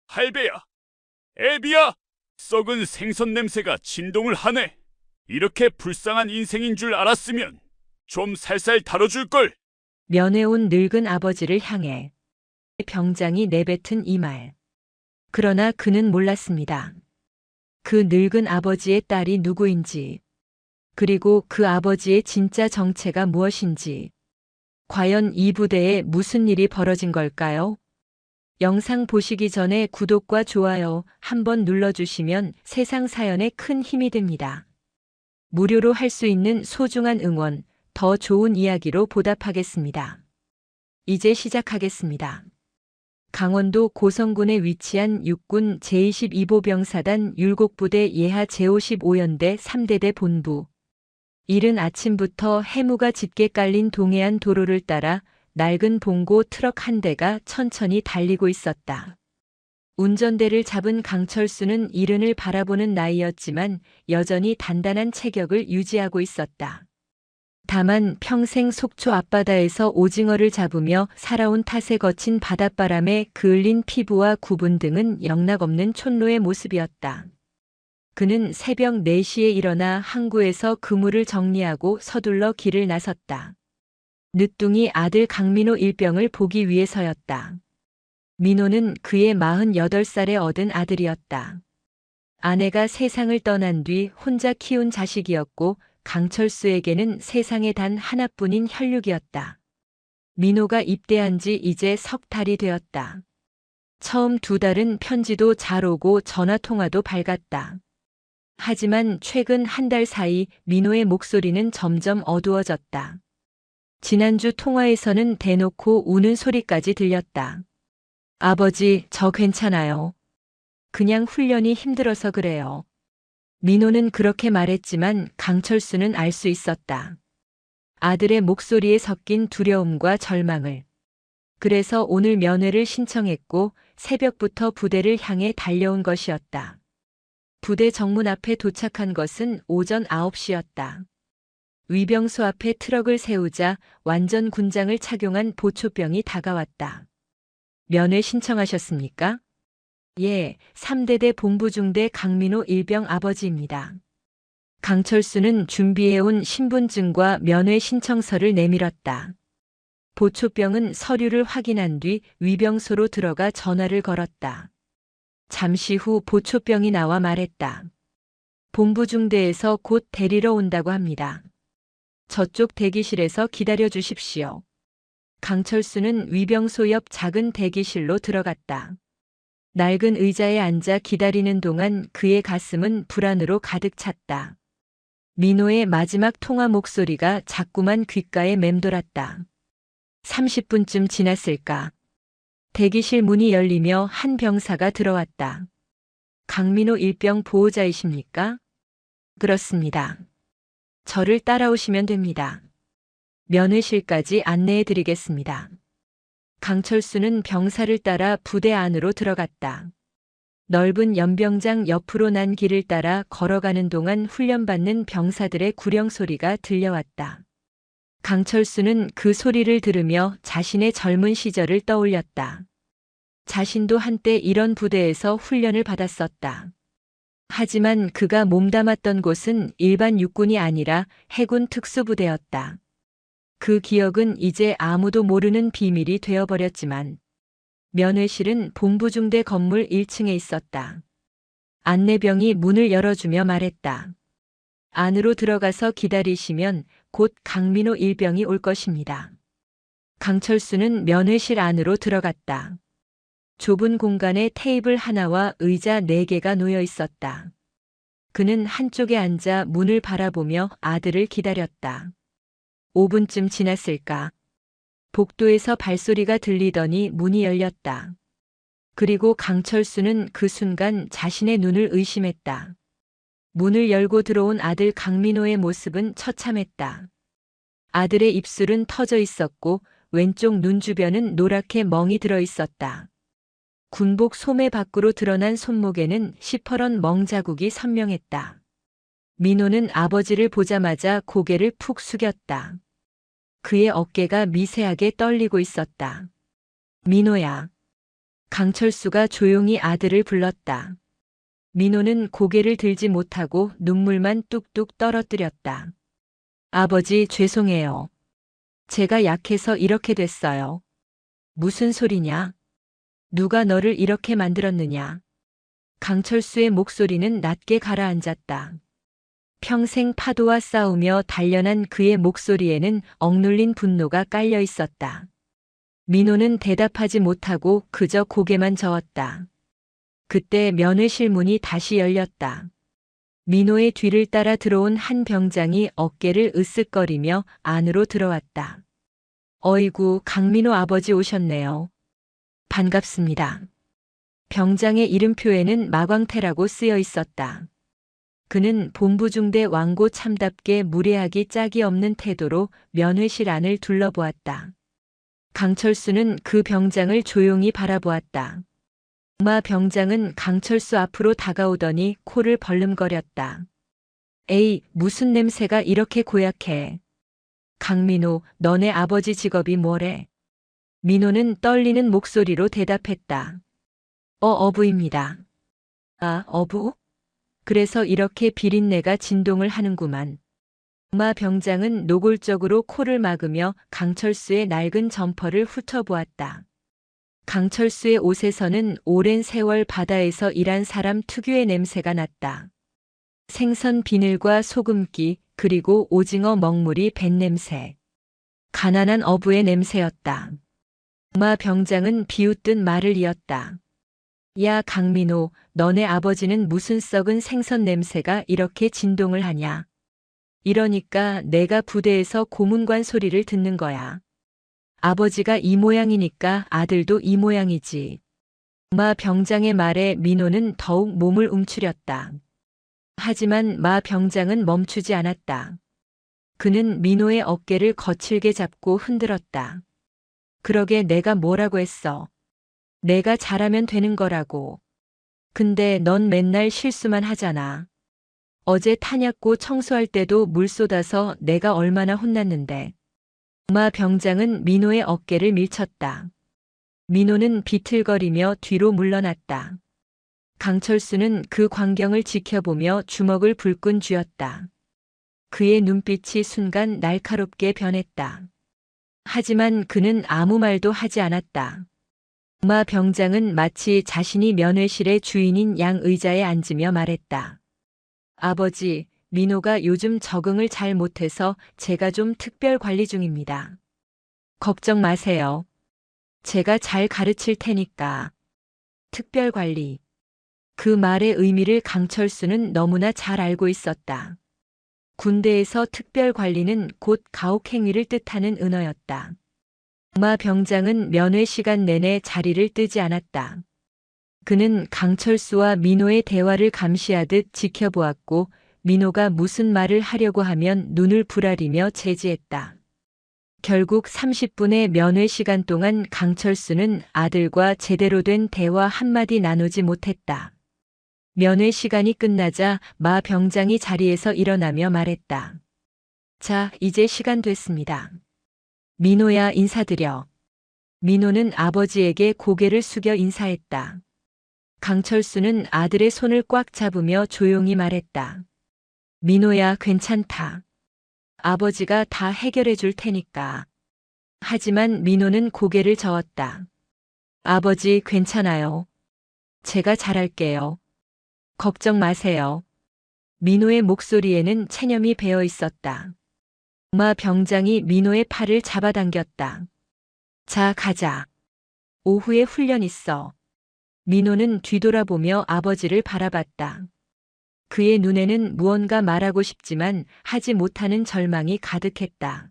할배야, 애비야! 썩은 생선 냄새가 진동을 하네. 이렇게 불쌍한 인생인 줄 알았으면 좀 살살 다뤄줄걸. 면회 온 늙은 아버지를 향해 병장이 내뱉은 이 말. 그러나 그는 몰랐습니다. 그 늙은 아버지의 딸이 누구인지, 그리고 그 아버지의 진짜 정체가 무엇인지, 과연 이 부대에 무슨 일이 벌어진 걸까요? 영상 보시기 전에 구독과 좋아요 한번 눌러주시면 세상 사연에 큰 힘이 됩니다. 무료로 할 수 있는 소중한 응원, 더 좋은 이야기로 보답하겠습니다. 이제 시작하겠습니다. 강원도 고성군에 위치한 육군 제22보병사단 율곡부대 예하 제55연대 3대대 본부. 이른 아침부터 해무가 짙게 깔린 동해안 도로를 따라 낡은 봉고 트럭 한 대가 천천히 달리고 있었다. 운전대를 잡은 강철수는 이른을 바라보는 나이였지만 여전히 단단한 체격을 유지하고 있었다. 다만 평생 속초 앞바다에서 오징어를 잡으며 살아온 탓에 거친 바닷바람에 그을린 피부와 구분 등은 영락없는 촌노의 모습이었다. 그는 새벽 4시에 일어나 항구에서 그물을 정리하고 서둘러 길을 나섰다. 늦둥이 아들 강민호 일병을 보기 위해서였다. 민호는 그의 48살에 얻은 아들이었다. 아내가 세상을 떠난 뒤 혼자 키운 자식이었고 강철수에게는 세상에 단 하나뿐인 혈육이었다. 민호가 입대한 지 이제 석 달이 되었다. 처음 2달은 편지도 잘 오고 전화통화도 밝았다. 하지만 최근 한 달 사이 민호의 목소리는 점점 어두워졌다. 지난주 통화에서는 대놓고 우는 소리까지 들렸다. 아버지, 저 괜찮아요. 그냥 훈련이 힘들어서 그래요. 민호는 그렇게 말했지만 강철수는 알 수 있었다. 아들의 목소리에 섞인 두려움과 절망을. 그래서 오늘 면회를 신청했고 새벽부터 부대를 향해 달려온 것이었다. 부대 정문 앞에 도착한 것은 오전 9시였다. 위병소 앞에 트럭을 세우자 완전 군장을 착용한 보초병이 다가왔다. 면회 신청하셨습니까? 예, 3대대 본부중대 강민호 일병 아버지입니다. 강철수는 준비해온 신분증과 면회 신청서를 내밀었다. 보초병은 서류를 확인한 뒤 위병소로 들어가 전화를 걸었다. 잠시 후 보초병이 나와 말했다. 본부중대에서 곧 데리러 온다고 합니다. 저쪽 대기실에서 기다려 주십시오. 강철수는 위병소 옆 작은 대기실로 들어갔다. 낡은 의자에 앉아 기다리는 동안 그의 가슴은 불안으로 가득 찼다. 민호의 마지막 통화 목소리가 자꾸만 귓가에 맴돌았다. 30분쯤 지났을까? 대기실 문이 열리며 한 병사가 들어왔다. 강민호 일병 보호자이십니까? 그렇습니다. 저를 따라오시면 됩니다. 면회실까지 안내해 드리겠습니다. 강철수는 병사를 따라 부대 안으로 들어갔다. 넓은 연병장 옆으로 난 길을 따라 걸어가는 동안 훈련받는 병사들의 구령 소리가 들려왔다. 강철수는 그 소리를 들으며 자신의 젊은 시절을 떠올렸다. 자신도 한때 이런 부대에서 훈련을 받았었다. 하지만 그가 몸담았던 곳은 일반 육군이 아니라 해군 특수부대였다. 그 기억은 이제 아무도 모르는 비밀이 되어버렸지만 면회실은 본부중대 건물 1층에 있었다. 안내병이 문을 열어주며 말했다. 안으로 들어가서 기다리시면 곧 강민호 일병이 올 것입니다. 강철수는 면회실 안으로 들어갔다. 좁은 공간에 테이블 하나와 의자 4개가 놓여 있었다. 그는 한쪽에 앉아 문을 바라보며 아들을 기다렸다. 5분쯤 지났을까? 복도에서 발소리가 들리더니 문이 열렸다. 그리고 강철수는 그 순간 자신의 눈을 의심했다. 문을 열고 들어온 아들 강민호의 모습은 처참했다. 아들의 입술은 터져 있었고 왼쪽 눈 주변은 노랗게 멍이 들어 있었다. 군복 소매 밖으로 드러난 손목에는 시퍼런 멍 자국이 선명했다. 민호는 아버지를 보자마자 고개를 푹 숙였다. 그의 어깨가 미세하게 떨리고 있었다. 민호야. 강철수가 조용히 아들을 불렀다. 민호는 고개를 들지 못하고 눈물만 뚝뚝 떨어뜨렸다. 아버지, 죄송해요. 제가 약해서 이렇게 됐어요. 무슨 소리냐? 누가 너를 이렇게 만들었느냐? 강철수의 목소리는 낮게 가라앉았다. 평생 파도와 싸우며 단련한 그의 목소리에는 억눌린 분노가 깔려 있었다. 민호는 대답하지 못하고 그저 고개만 저었다. 그때 면회실 문이 다시 열렸다. 민호의 뒤를 따라 들어온 한 병장이 어깨를 으쓱거리며 안으로 들어왔다. 어이구, 강민호 아버지 오셨네요. 반갑습니다. 병장의 이름표에는 마광태라고 쓰여 있었다. 그는 본부중대 왕고 참답게 무례하기 짝이 없는 태도로 면회실 안을 둘러보았다. 강철수는 그 병장을 조용히 바라보았다. 마 병장은 강철수 앞으로 다가오더니 코를 벌름거렸다. 에이, 무슨 냄새가 이렇게 고약해. 강민호, 너네 아버지 직업이 뭐래? 민호는 떨리는 목소리로 대답했다. 어부입니다. 아, 어부? 그래서 이렇게 비린내가 진동을 하는구만. 마 병장은 노골적으로 코를 막으며 강철수의 낡은 점퍼를 훑어보았다. 강철수의 옷에서는 오랜 세월 바다에서 일한 사람 특유의 냄새가 났다. 생선 비늘과 소금기, 그리고 오징어 먹물이 밴 냄새. 가난한 어부의 냄새였다. 마 병장은 비웃듯 말을 이었다. 야, 강민호, 너네 아버지는 무슨 썩은 생선 냄새가 이렇게 진동을 하냐? 이러니까 내가 부대에서 고문관 소리를 듣는 거야. 아버지가 이 모양이니까 아들도 이 모양이지. 마 병장의 말에 민호는 더욱 몸을 움츠렸다. 하지만 마 병장은 멈추지 않았다. 그는 민호의 어깨를 거칠게 잡고 흔들었다. 그러게 내가 뭐라고 했어. 내가 잘하면 되는 거라고. 근데 넌 맨날 실수만 하잖아. 어제 탄약고 청소할 때도 물 쏟아서 내가 얼마나 혼났는데. 마 병장은 민호의 어깨를 밀쳤다. 민호는 비틀거리며 뒤로 물러났다. 강철수는 그 광경을 지켜보며 주먹을 불끈 쥐었다. 그의 눈빛이 순간 날카롭게 변했다. 하지만 그는 아무 말도 하지 않았다. 마 병장은 마치 자신이 면회실의 주인인 양 의자에 앉으며 말했다. 아버지, 민호가 요즘 적응을 잘 못해서 제가 좀 특별 관리 중입니다. 걱정 마세요. 제가 잘 가르칠 테니까. 특별 관리. 그 말의 의미를 강철수는 너무나 잘 알고 있었다. 군대에서 특별 관리는 곧 가혹행위를 뜻하는 은어였다. 마 병장은 면회 시간 내내 자리를 뜨지 않았다. 그는 강철수와 민호의 대화를 감시하듯 지켜보았고 민호가 무슨 말을 하려고 하면 눈을 부라리며 제지했다. 결국 30분의 면회 시간 동안 강철수는 아들과 제대로 된 대화 한마디 나누지 못했다. 면회 시간이 끝나자 마 병장이 자리에서 일어나며 말했다. 자, 이제 시간 됐습니다. 민호야, 인사드려. 민호는 아버지에게 고개를 숙여 인사했다. 강철수는 아들의 손을 꽉 잡으며 조용히 말했다. 민호야, 괜찮다. 아버지가 다 해결해 줄 테니까. 하지만 민호는 고개를 저었다. 아버지, 괜찮아요. 제가 잘할게요. 걱정 마세요. 민호의 목소리에는 체념이 배어 있었다. 마 병장이 민호의 팔을 잡아당겼다. 자, 가자. 오후에 훈련 있어. 민호는 뒤돌아보며 아버지를 바라봤다. 그의 눈에는 무언가 말하고 싶지만 하지 못하는 절망이 가득했다.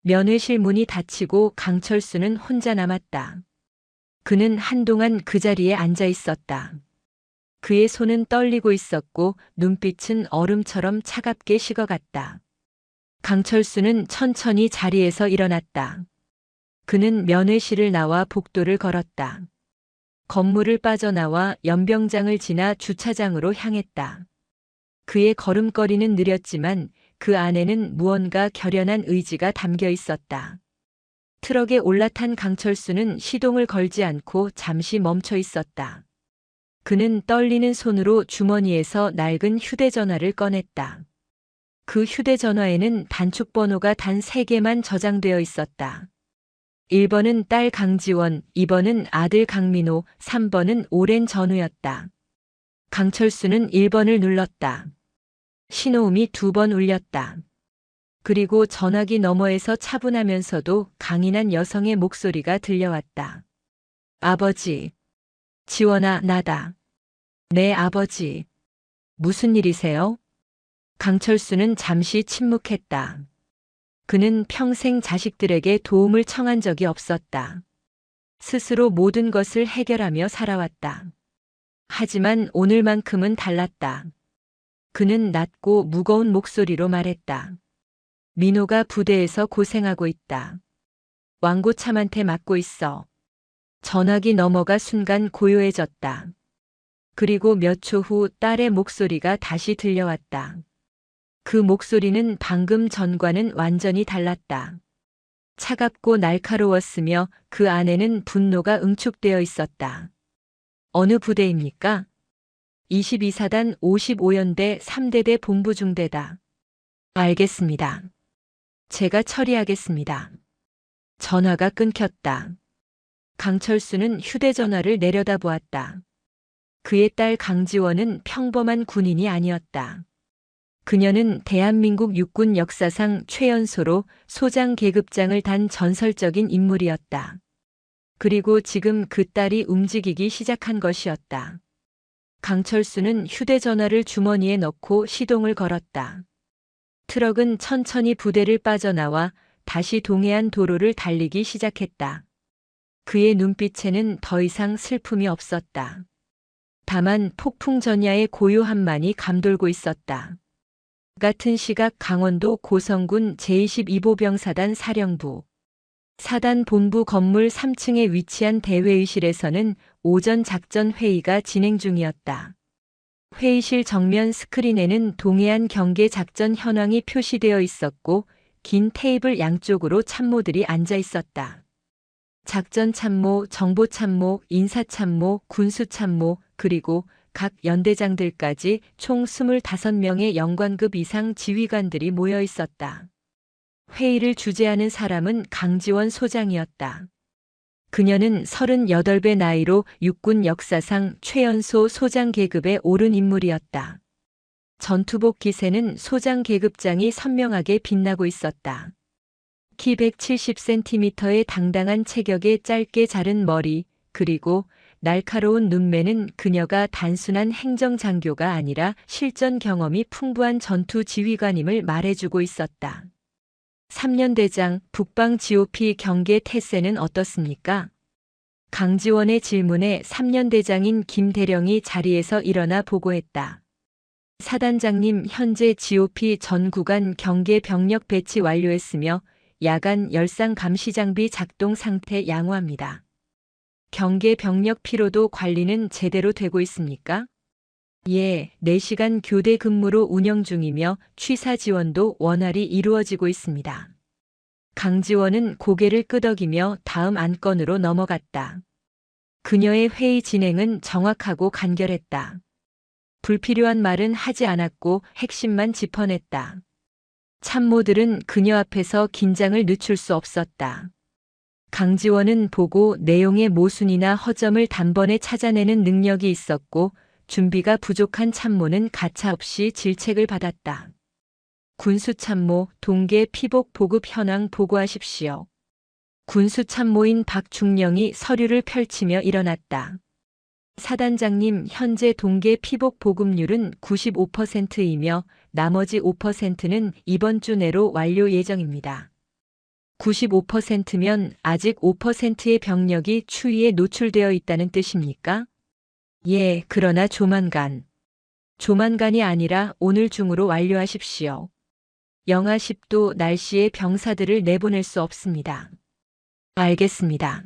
면회실 문이 닫히고 강철수는 혼자 남았다. 그는 한동안 그 자리에 앉아 있었다. 그의 손은 떨리고 있었고 눈빛은 얼음처럼 차갑게 식어갔다. 강철수는 천천히 자리에서 일어났다. 그는 면회실을 나와 복도를 걸었다. 건물을 빠져나와 연병장을 지나 주차장으로 향했다. 그의 걸음걸이는 느렸지만 그 안에는 무언가 결연한 의지가 담겨 있었다. 트럭에 올라탄 강철수는 시동을 걸지 않고 잠시 멈춰 있었다. 그는 떨리는 손으로 주머니에서 낡은 휴대전화를 꺼냈다. 그 휴대전화에는 단축번호가 단 3개만 저장되어 있었다. 1번은 딸 강지원, 2번은 아들 강민호, 3번은 오랜 전우였다. 강철수는 1번을 눌렀다. 신호음이 2번 울렸다. 그리고 전화기 너머에서 차분하면서도 강인한 여성의 목소리가 들려왔다. 아버지. 지원아, 나다. 네, 아버지. 무슨 일이세요? 강철수는 잠시 침묵했다. 그는 평생 자식들에게 도움을 청한 적이 없었다. 스스로 모든 것을 해결하며 살아왔다. 하지만 오늘만큼은 달랐다. 그는 낮고 무거운 목소리로 말했다. 민호가 부대에서 고생하고 있다. 왕고참한테 맞고 있어. 전화기 너머가 순간 고요해졌다. 그리고 몇 초 후 딸의 목소리가 다시 들려왔다. 그 목소리는 방금 전과는 완전히 달랐다. 차갑고 날카로웠으며 그 안에는 분노가 응축되어 있었다. 어느 부대입니까? 22사단 55연대 3대대 본부중대다. 알겠습니다. 제가 처리하겠습니다. 전화가 끊겼다. 강철수는 휴대전화를 내려다보았다. 그의 딸 강지원은 평범한 군인이 아니었다. 그녀는 대한민국 육군 역사상 최연소로 소장 계급장을 단 전설적인 인물이었다. 그리고 지금 그 딸이 움직이기 시작한 것이었다. 강철수는 휴대전화를 주머니에 넣고 시동을 걸었다. 트럭은 천천히 부대를 빠져나와 다시 동해안 도로를 달리기 시작했다. 그의 눈빛에는 더 이상 슬픔이 없었다. 다만 폭풍 전야의 고요함만이 감돌고 있었다. 같은 시각 강원도 고성군 제22보병사단 사령부 사단 본부 건물 3층에 위치한 대회의실에서는 오전 작전 회의가 진행 중이었다. 회의실 정면 스크린에는 동해안 경계 작전 현황이 표시되어 있었고 긴 테이블 양쪽으로 참모들이 앉아 있었다. 작전참모, 정보참모, 인사참모, 군수참모, 그리고 각 연대장들까지 총 25명의 영관급 이상 지휘관들이 모여 있었다. 회의를 주재하는 사람은 강지원 소장이었다. 그녀는 38배 나이로 육군 역사상 최연소 소장 계급에 오른 인물이었다. 전투복 기세는 소장 계급장이 선명하게 빛나고 있었다. 키 170cm의 당당한 체격에 짧게 자른 머리, 그리고 날카로운 눈매는 그녀가 단순한 행정장교가 아니라 실전 경험이 풍부한 전투 지휘관임을 말해주고 있었다. 3년 대장, 북방 GOP 경계 태세는 어떻습니까? 강지원의 질문에 3년 대장인 김대령이 자리에서 일어나 보고했다. 사단장님, 현재 GOP 전 구간 경계 병력 배치 완료했으며 야간 열상 감시 장비 작동 상태 양호합니다. 경계 병력 피로도 관리는 제대로 되고 있습니까? 예, 4시간 교대 근무로 운영 중이며 취사 지원도 원활히 이루어지고 있습니다. 강지원은 고개를 끄덕이며 다음 안건으로 넘어갔다. 그녀의 회의 진행은 정확하고 간결했다. 불필요한 말은 하지 않았고 핵심만 짚어냈다. 참모들은 그녀 앞에서 긴장을 늦출 수 없었다. 강지원은 보고 내용의 모순이나 허점을 단번에 찾아내는 능력이 있었고 준비가 부족한 참모는 가차없이 질책을 받았다. 군수참모, 동계 피복 보급 현황 보고하십시오. 군수참모인 박중령이 서류를 펼치며 일어났다. 사단장님, 현재 동계 피복 보급률은 95%이며 나머지 5%는 이번 주 내로 완료 예정입니다. 95%면 아직 5%의 병력이 추위에 노출되어 있다는 뜻입니까? 예, 그러나 조만간. 조만간이 아니라 오늘 중으로 완료하십시오. 영하 10도 날씨에 병사들을 내보낼 수 없습니다. 알겠습니다.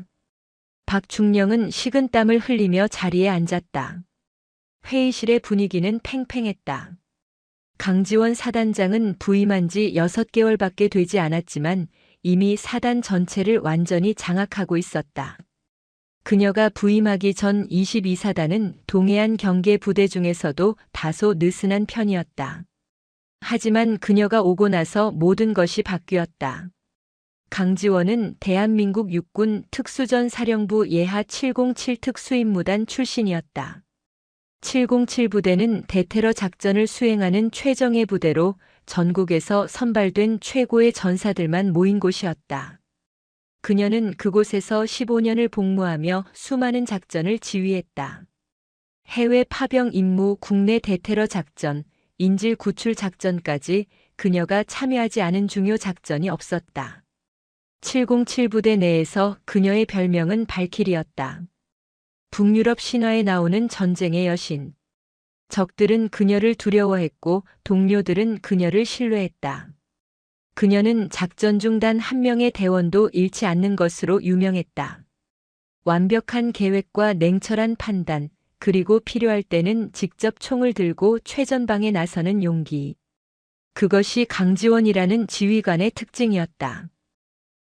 박중령은 식은땀을 흘리며 자리에 앉았다. 회의실의 분위기는 팽팽했다. 강지원 사단장은 부임한 지 6개월밖에 되지 않았지만 이미 사단 전체를 완전히 장악하고 있었다. 그녀가 부임하기 전 22사단은 동해안 경계 부대 중에서도 다소 느슨한 편이었다. 하지만 그녀가 오고 나서 모든 것이 바뀌었다. 강지원은 대한민국 육군 특수전 사령부 예하 707 특수임무단 출신이었다. 707 부대는 대테러 작전을 수행하는 최정예 부대로 전국에서 선발된 최고의 전사들만 모인 곳이었다. 그녀는 그곳에서 15년을 복무하며 수많은 작전을 지휘했다. 해외 파병 임무, 국내 대테러 작전, 인질 구출 작전까지 그녀가 참여하지 않은 중요 작전이 없었다. 707 부대 내에서 그녀의 별명은 발키리였다. 북유럽 신화에 나오는 전쟁의 여신. 적들은 그녀를 두려워했고 동료들은 그녀를 신뢰했다. 그녀는 작전 중 단 한 명의 대원도 잃지 않는 것으로 유명했다. 완벽한 계획과 냉철한 판단, 그리고 필요할 때는 직접 총을 들고 최전방에 나서는 용기. 그것이 강지원이라는 지휘관의 특징이었다.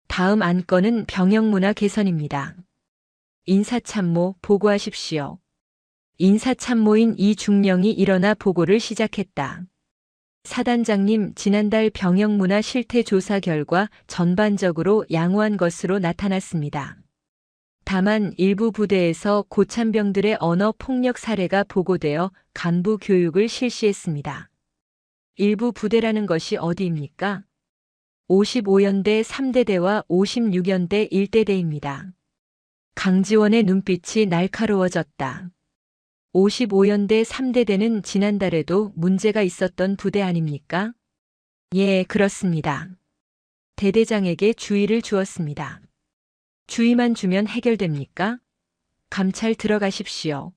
다음 안건은 병영문화 개선입니다. 인사참모 보고하십시오. 인사참모인 이중령이 일어나 보고를 시작했다. 사단장님, 지난달 병영문화 실태 조사 결과 전반적으로 양호한 것으로 나타났습니다. 다만 일부 부대에서 고참병들의 언어 폭력 사례가 보고되어 간부 교육을 실시했습니다. 일부 부대라는 것이 어디입니까? 55연대 3대대와 56연대 1대대입니다. 강지원의 눈빛이 날카로워졌다. 55연대 3대대는 지난달에도 문제가 있었던 부대 아닙니까? 예, 그렇습니다. 대대장에게 주의를 주었습니다. 주의만 주면 해결됩니까? 감찰 들어가십시오.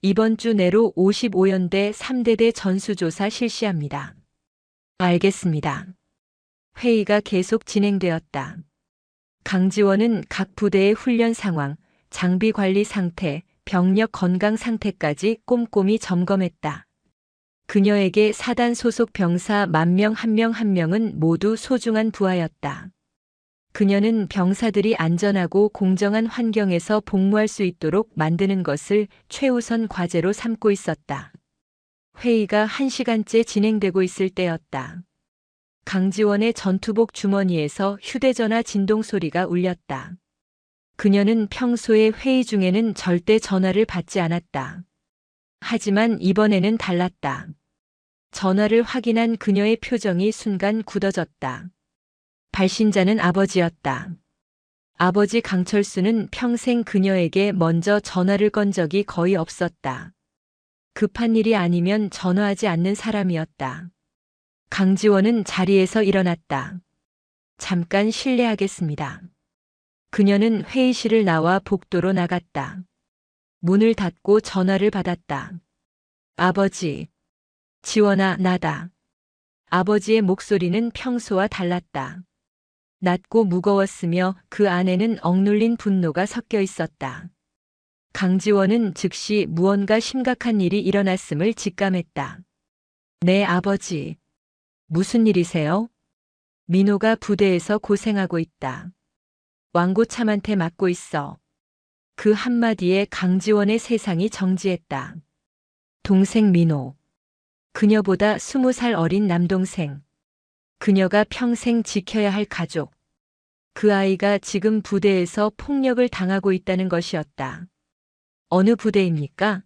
이번 주 내로 55연대 3대대 전수조사 실시합니다. 알겠습니다. 회의가 계속 진행되었다. 강지원은 각 부대의 훈련 상황, 장비 관리 상태, 병력 건강 상태까지 꼼꼼히 점검했다. 그녀에게 사단 소속 병사 10,000명 한 명 한 명은 모두 소중한 부하였다. 그녀는 병사들이 안전하고 공정한 환경에서 복무할 수 있도록 만드는 것을 최우선 과제로 삼고 있었다. 회의가 1시간째 진행되고 있을 때였다. 강지원의 전투복 주머니에서 휴대전화 진동 소리가 울렸다. 그녀는 평소에 회의 중에는 절대 전화를 받지 않았다. 하지만 이번에는 달랐다. 전화를 확인한 그녀의 표정이 순간 굳어졌다. 발신자는 아버지였다. 아버지 강철수는 평생 그녀에게 먼저 전화를 건 적이 거의 없었다. 급한 일이 아니면 전화하지 않는 사람이었다. 강지원은 자리에서 일어났다. 잠깐 실례하겠습니다. 그녀는 회의실을 나와 복도로 나갔다. 문을 닫고 전화를 받았다. 아버지. 지원아, 나다. 아버지의 목소리는 평소와 달랐다. 낮고 무거웠으며 그 안에는 억눌린 분노가 섞여 있었다. 강지원은 즉시 무언가 심각한 일이 일어났음을 직감했다. 네, 아버지. 무슨 일이세요? 민호가 부대에서 고생하고 있다. 왕고참한테 맞고 있어. 그 한마디에 강지원의 세상이 정지했다. 동생 민호. 그녀보다 20살 어린 남동생. 그녀가 평생 지켜야 할 가족. 그 아이가 지금 부대에서 폭력을 당하고 있다는 것이었다. 어느 부대입니까?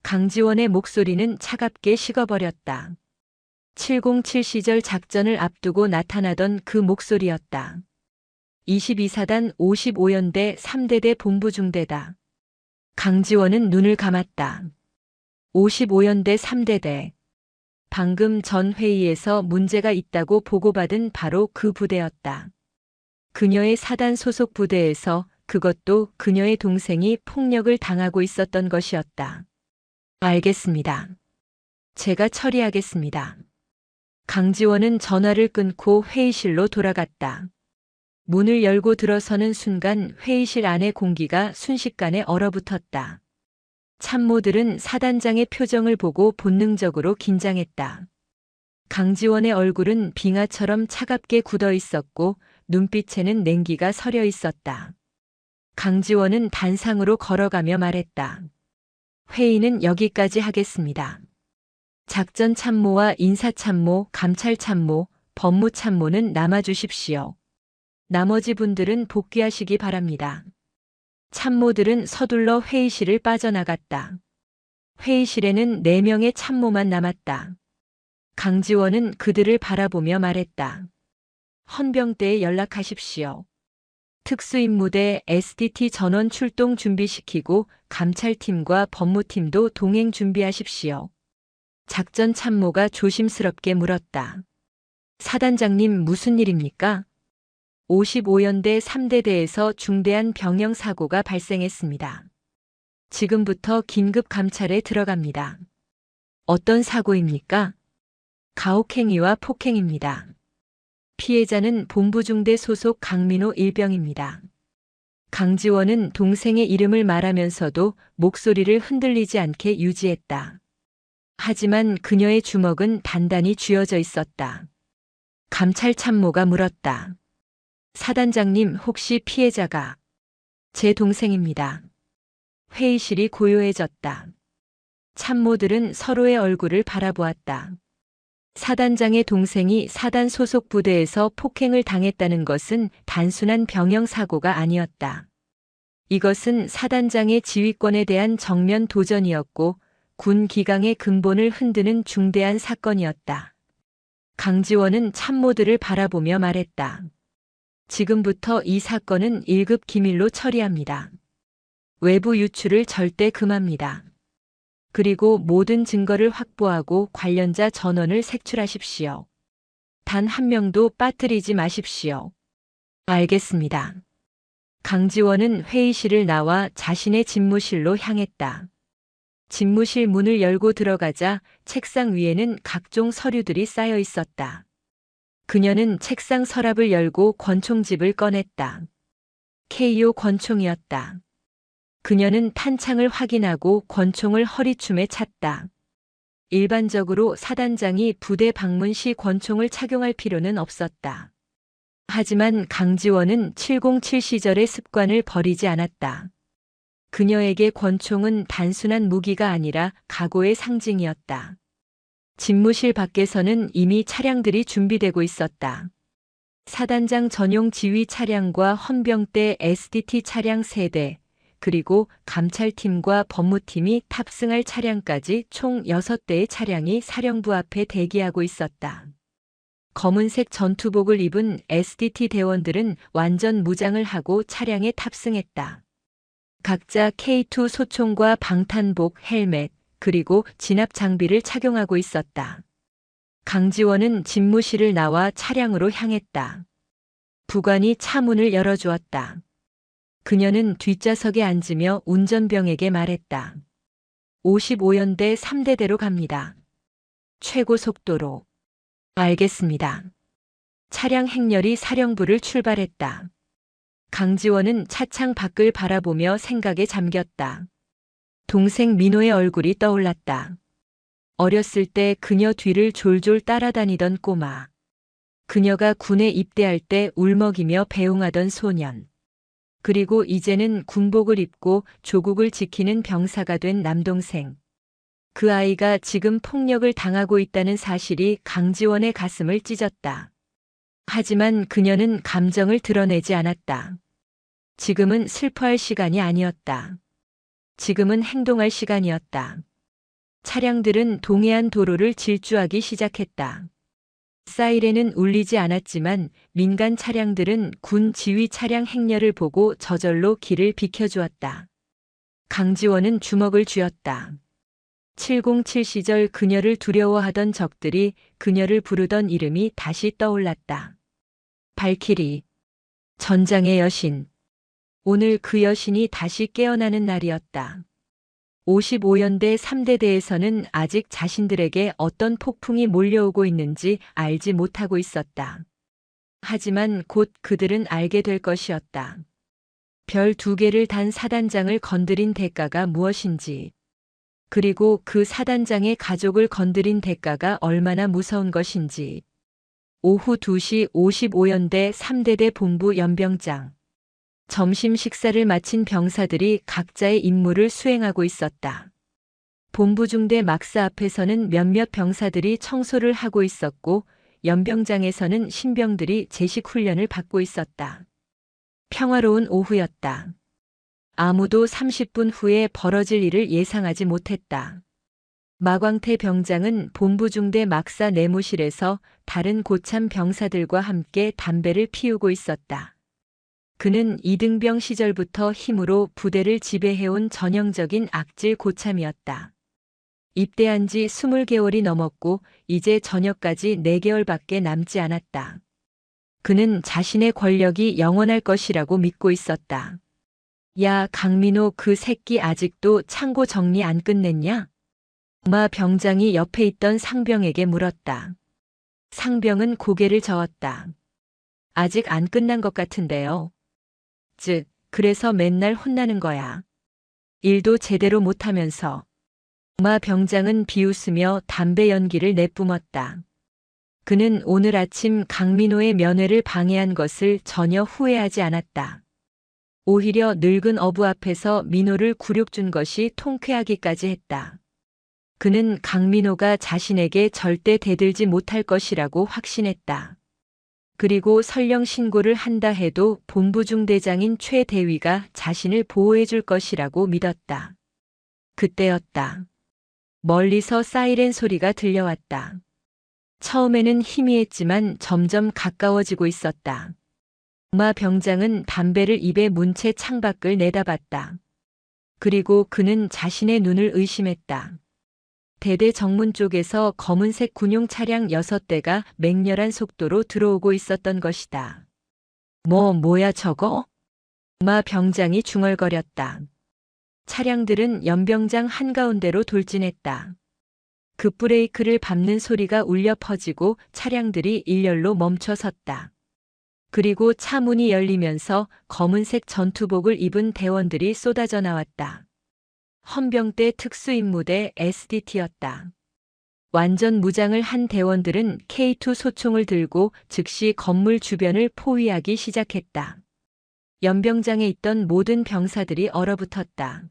강지원의 목소리는 차갑게 식어버렸다. 707 시절 작전을 앞두고 나타나던 그 목소리였다. 22사단 55연대 3대대 본부중대다. 강지원은 눈을 감았다. 55연대 3대대. 방금 전 회의에서 문제가 있다고 보고받은 바로 그 부대였다. 그녀의 사단 소속 부대에서 그것도 그녀의 동생이 폭력을 당하고 있었던 것이었다. 알겠습니다. 제가 처리하겠습니다. 강지원은 전화를 끊고 회의실로 돌아갔다. 문을 열고 들어서는 순간 회의실 안의 공기가 순식간에 얼어붙었다. 참모들은 사단장의 표정을 보고 본능적으로 긴장했다. 강지원의 얼굴은 빙하처럼 차갑게 굳어 있었고 눈빛에는 냉기가 서려 있었다. 강지원은 단상으로 걸어가며 말했다. 회의는 여기까지 하겠습니다. 작전참모와 인사참모, 감찰참모, 법무참모는 남아주십시오. 나머지 분들은 복귀하시기 바랍니다. 참모들은 서둘러 회의실을 빠져나갔다. 회의실에는 4명의 참모만 남았다. 강지원은 그들을 바라보며 말했다. 헌병대에 연락하십시오. 특수임무대 SDT 전원 출동 준비시키고 감찰팀과 법무팀도 동행 준비하십시오. 작전 참모가 조심스럽게 물었다. 사단장님 무슨 일입니까? 55연대 3대대에서 중대한 병영 사고가 발생했습니다. 지금부터 긴급 감찰에 들어갑니다. 어떤 사고입니까? 가혹행위와 폭행입니다. 피해자는 본부중대 소속 강민호 일병입니다. 강지원은 동생의 이름을 말하면서도 목소리를 흔들리지 않게 유지했다. 하지만 그녀의 주먹은 단단히 쥐어져 있었다. 감찰 참모가 물었다. 사단장님 혹시 피해자가? 제 동생입니다. 회의실이 고요해졌다. 참모들은 서로의 얼굴을 바라보았다. 사단장의 동생이 사단 소속 부대에서 폭행을 당했다는 것은 단순한 병영 사고가 아니었다. 이것은 사단장의 지휘권에 대한 정면 도전이었고 군 기강의 근본을 흔드는 중대한 사건이었다. 강지원은 참모들을 바라보며 말했다. 지금부터 이 사건은 1급 기밀로 처리합니다. 외부 유출을 절대 금합니다. 그리고 모든 증거를 확보하고 관련자 전원을 색출하십시오. 단 한 명도 빠뜨리지 마십시오. 알겠습니다. 강지원은 회의실을 나와 자신의 집무실로 향했다. 집무실 문을 열고 들어가자 책상 위에는 각종 서류들이 쌓여 있었다. 그녀는 책상 서랍을 열고 권총집을 꺼냈다. KO 권총이었다. 그녀는 탄창을 확인하고 권총을 허리춤에 찼다. 일반적으로 사단장이 부대 방문 시 권총을 착용할 필요는 없었다. 하지만 강지원은 707 시절의 습관을 버리지 않았다. 그녀에게 권총은 단순한 무기가 아니라 각오의 상징이었다. 집무실 밖에서는 이미 차량들이 준비되고 있었다. 사단장 전용 지휘 차량과 헌병대 SDT 차량 3대, 그리고 감찰팀과 법무팀이 탑승할 차량까지 총 6대의 차량이 사령부 앞에 대기하고 있었다. 검은색 전투복을 입은 SDT 대원들은 완전 무장을 하고 차량에 탑승했다. 각자 K2 소총과 방탄복, 헬멧, 그리고 진압 장비를 착용하고 있었다. 강지원은 집무실을 나와 차량으로 향했다. 부관이 차 문을 열어주었다. 그녀는 뒷좌석에 앉으며 운전병에게 말했다. 55연대 3대대로 갑니다. 최고 속도로. 알겠습니다. 차량 행렬이 사령부를 출발했다. 강지원은 차창 밖을 바라보며 생각에 잠겼다. 동생 민호의 얼굴이 떠올랐다. 어렸을 때 그녀 뒤를 졸졸 따라다니던 꼬마. 그녀가 군에 입대할 때 울먹이며 배웅하던 소년. 그리고 이제는 군복을 입고 조국을 지키는 병사가 된 남동생. 그 아이가 지금 폭력을 당하고 있다는 사실이 강지원의 가슴을 찢었다. 하지만 그녀는 감정을 드러내지 않았다. 지금은 슬퍼할 시간이 아니었다. 지금은 행동할 시간이었다. 차량들은 동해안 도로를 질주하기 시작했다. 사이렌은 울리지 않았지만 민간 차량들은 군 지휘 차량 행렬을 보고 저절로 길을 비켜주었다. 강지원은 주먹을 쥐었다. 707 시절 그녀를 두려워하던 적들이 그녀를 부르던 이름이 다시 떠올랐다. 발키리, 전장의 여신. 오늘 그 여신이 다시 깨어나는 날이었다. 55연대 3대대에서는 아직 자신들에게 어떤 폭풍이 몰려오고 있는지 알지 못하고 있었다. 하지만 곧 그들은 알게 될 것이었다. 별 2개를 단 사단장을 건드린 대가가 무엇인지, 그리고 그 사단장의 가족을 건드린 대가가 얼마나 무서운 것인지. 오후 2시 55연대 3대대 본부 연병장. 점심 식사를 마친 병사들이 각자의 임무를 수행하고 있었다. 본부 중대 막사 앞에서는 몇몇 병사들이 청소를 하고 있었고 연병장에서는 신병들이 제식 훈련을 받고 있었다. 평화로운 오후였다. 아무도 30분 후에 벌어질 일을 예상하지 못했다. 마광태 병장은 본부 중대 막사 내무실에서 다른 고참 병사들과 함께 담배를 피우고 있었다. 그는 이등병 시절부터 힘으로 부대를 지배해온 전형적인 악질 고참이었다. 입대한 지 20개월이 넘었고 이제 전역까지 4개월밖에 남지 않았다. 그는 자신의 권력이 영원할 것이라고 믿고 있었다. 야, 강민호 그 새끼 아직도 창고 정리 안 끝냈냐? 마 병장이 옆에 있던 상병에게 물었다. 상병은 고개를 저었다. 아직 안 끝난 것 같은데요. 즉, 그래서 맨날 혼나는 거야. 일도 제대로 못하면서. 마 병장은 비웃으며 담배 연기를 내뿜었다. 그는 오늘 아침 강민호의 면회를 방해한 것을 전혀 후회하지 않았다. 오히려 늙은 어부 앞에서 민호를 굴욕준 것이 통쾌하기까지 했다. 그는 강민호가 자신에게 절대 대들지 못할 것이라고 확신했다. 그리고 설령 신고를 한다 해도 본부 중대장인 최 대위가 자신을 보호해 줄 것이라고 믿었다. 그때였다. 멀리서 사이렌 소리가 들려왔다. 처음에는 희미했지만 점점 가까워지고 있었다. 마 병장은 담배를 입에 문 채 창밖을 내다봤다. 그리고 그는 자신의 눈을 의심했다. 대대 정문 쪽에서 검은색 군용 차량 6대가 맹렬한 속도로 들어오고 있었던 것이다. 뭐야 저거? 마 병장이 중얼거렸다. 차량들은 연병장 한가운데로 돌진했다. 급브레이크를 밟는 소리가 울려 퍼지고 차량들이 일렬로 멈춰 섰다. 그리고 차 문이 열리면서 검은색 전투복을 입은 대원들이 쏟아져 나왔다. 헌병대 특수임무대 SDT였다. 완전 무장을 한 대원들은 K2 소총을 들고 즉시 건물 주변을 포위하기 시작했다. 연병장에 있던 모든 병사들이 얼어붙었다.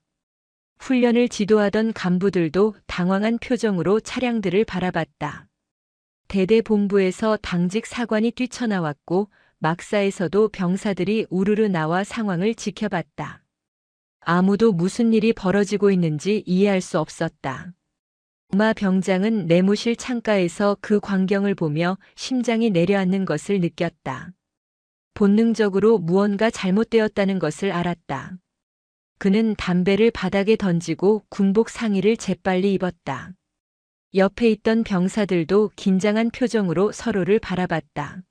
훈련을 지도하던 간부들도 당황한 표정으로 차량들을 바라봤다. 대대 본부에서 당직 사관이 뛰쳐나왔고 막사에서도 병사들이 우르르 나와 상황을 지켜봤다. 아무도 무슨 일이 벌어지고 있는지 이해할 수 없었다. 마 병장은 내무실 창가에서 그 광경을 보며 심장이 내려앉는 것을 느꼈다. 본능적으로 무언가 잘못되었다는 것을 알았다. 그는 담배를 바닥에 던지고 군복 상의를 재빨리 입었다. 옆에 있던 병사들도 긴장한 표정으로 서로를 바라봤다.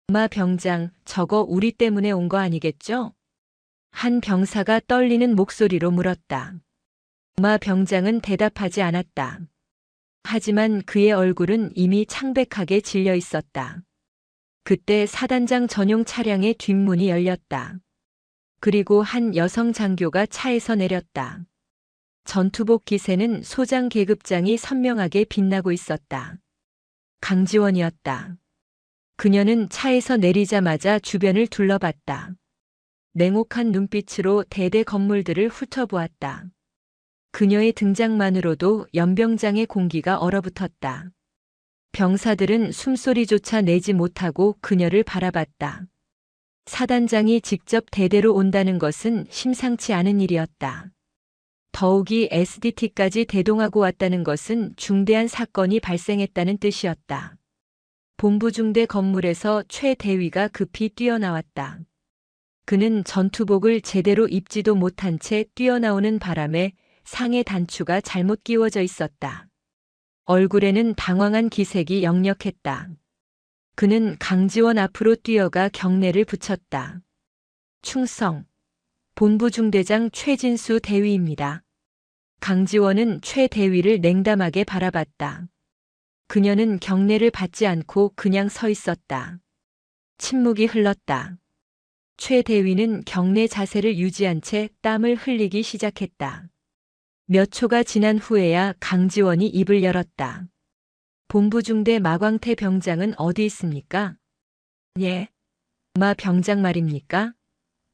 마 병장, 저거 우리 때문에 온 거 아니겠죠? 한 병사가 떨리는 목소리로 물었다. 마 병장은 대답하지 않았다. 하지만 그의 얼굴은 이미 창백하게 질려 있었다. 그때 사단장 전용 차량의 뒷문이 열렸다. 그리고 한 여성 장교가 차에서 내렸다. 전투복 기세는 소장 계급장이 선명하게 빛나고 있었다. 강지원이었다. 그녀는 차에서 내리자마자 주변을 둘러봤다. 냉혹한 눈빛으로 대대 건물들을 훑어보았다. 그녀의 등장만으로도 연병장의 공기가 얼어붙었다. 병사들은 숨소리조차 내지 못하고 그녀를 바라봤다. 사단장이 직접 대대로 온다는 것은 심상치 않은 일이었다. 더욱이 SDT까지 대동하고 왔다는 것은 중대한 사건이 발생했다는 뜻이었다. 본부 중대 건물에서 최 대위가 급히 뛰어나왔다. 그는 전투복을 제대로 입지도 못한 채 뛰어나오는 바람에 상의 단추가 잘못 끼워져 있었다. 얼굴에는 당황한 기색이 역력했다. 그는 강지원 앞으로 뛰어가 경례를 붙였다. 충성. 본부 중대장 최진수 대위입니다. 강지원은 최 대위를 냉담하게 바라봤다. 그녀는 경례를 받지 않고 그냥 서 있었다. 침묵이 흘렀다. 최 대위는 경례 자세를 유지한 채 땀을 흘리기 시작했다. 몇 초가 지난 후에야 강지원이 입을 열었다. 본부 중대 마광태 병장은 어디 있습니까? 예. 마 병장 말입니까?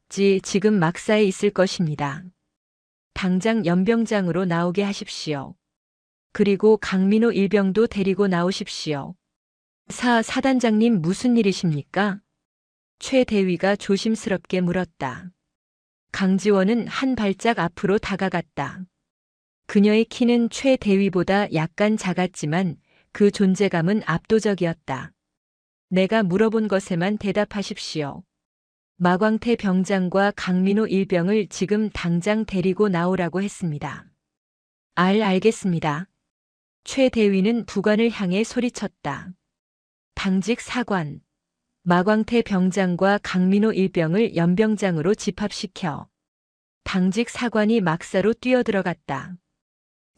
지금 막사에 있을 것입니다. 당장 연병장으로 나오게 하십시오. 그리고 강민호 일병도 데리고 나오십시오. 사단장님 무슨 일이십니까? 최 대위가 조심스럽게 물었다. 강지원은 한 발짝 앞으로 다가갔다. 그녀의 키는 최 대위보다 약간 작았지만 그 존재감은 압도적이었다. 내가 물어본 것에만 대답하십시오. 마광태 병장과 강민호 일병을 지금 당장 데리고 나오라고 했습니다. 알겠습니다. 최 대위는 부관을 향해 소리쳤다. 당직 사관. 마광태 병장과 강민호 일병을 연병장으로 집합시켜. 당직 사관이 막사로 뛰어들어갔다.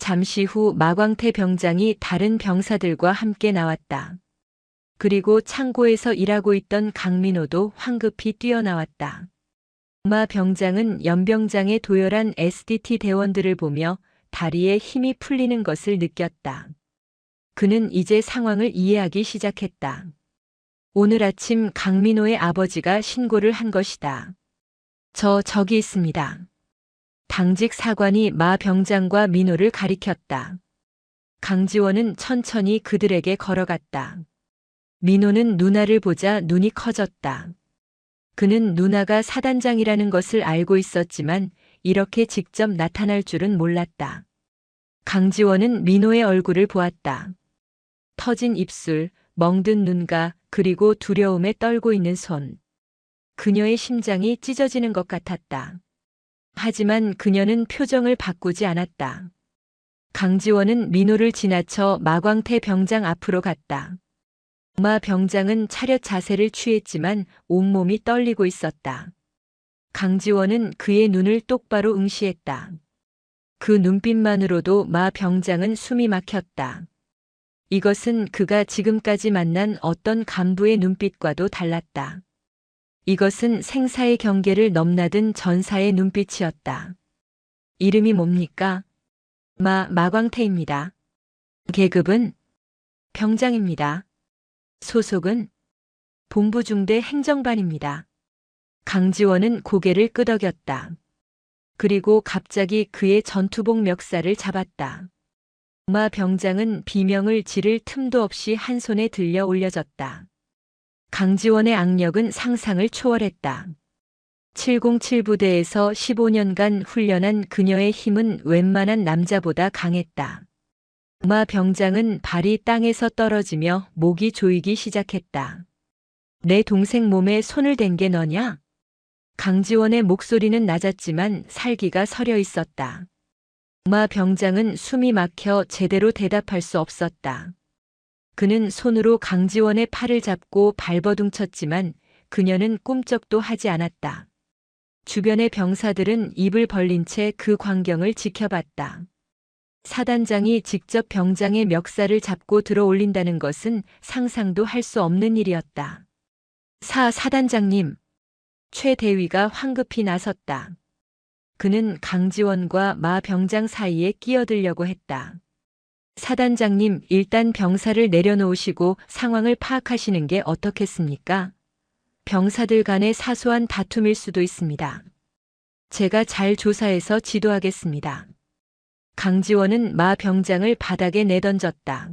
잠시 후 마광태 병장이 다른 병사들과 함께 나왔다. 그리고 창고에서 일하고 있던 강민호도 황급히 뛰어나왔다. 마 병장은 연병장의 도열한 SDT 대원들을 보며 다리에 힘이 풀리는 것을 느꼈다. 그는 이제 상황을 이해하기 시작했다. 오늘 아침 강민호의 아버지가 신고를 한 것이다. 저기 있습니다. 당직 사관이 마 병장과 민호를 가리켰다. 강지원은 천천히 그들에게 걸어갔다. 민호는 누나를 보자 눈이 커졌다. 그는 누나가 사단장이라는 것을 알고 있었지만 이렇게 직접 나타날 줄은 몰랐다. 강지원은 민호의 얼굴을 보았다. 터진 입술, 멍든 눈가, 그리고 두려움에 떨고 있는 손. 그녀의 심장이 찢어지는 것 같았다. 하지만 그녀는 표정을 바꾸지 않았다. 강지원은 민호를 지나쳐 마광태 병장 앞으로 갔다. 마 병장은 차렷 자세를 취했지만 온몸이 떨리고 있었다. 강지원은 그의 눈을 똑바로 응시했다. 그 눈빛만으로도 마 병장은 숨이 막혔다. 이것은 그가 지금까지 만난 어떤 간부의 눈빛과도 달랐다. 이것은 생사의 경계를 넘나든 전사의 눈빛이었다. 이름이 뭡니까? 마광태입니다. 계급은? 병장입니다. 소속은? 본부 중대 행정반입니다. 강지원은 고개를 끄덕였다. 그리고 갑자기 그의 전투복 멱살을 잡았다. 마 병장은 비명을 지를 틈도 없이 한 손에 들려 올려졌다. 강지원의 악력은 상상을 초월했다. 707 부대에서 15년간 훈련한 그녀의 힘은 웬만한 남자보다 강했다. 마 병장은 발이 땅에서 떨어지며 목이 조이기 시작했다. 내 동생 몸에 손을 댄 게 너냐? 강지원의 목소리는 낮았지만 살기가 서려 있었다. 마 병장은 숨이 막혀 제대로 대답할 수 없었다. 그는 손으로 강지원의 팔을 잡고 발버둥쳤지만 그녀는 꿈쩍도 하지 않았다. 주변의 병사들은 입을 벌린 채 그 광경을 지켜봤다. 사단장이 직접 병장의 멱살을 잡고 들어 올린다는 것은 상상도 할 수 없는 일이었다. 사단장님. 최 대위가 황급히 나섰다. 그는 강지원과 마 병장 사이에 끼어들려고 했다. 사단장님, 일단 병사를 내려놓으시고 상황을 파악하시는 게 어떻겠습니까? 병사들 간의 사소한 다툼일 수도 있습니다. 제가 잘 조사해서 지도하겠습니다. 강지원은 마 병장을 바닥에 내던졌다.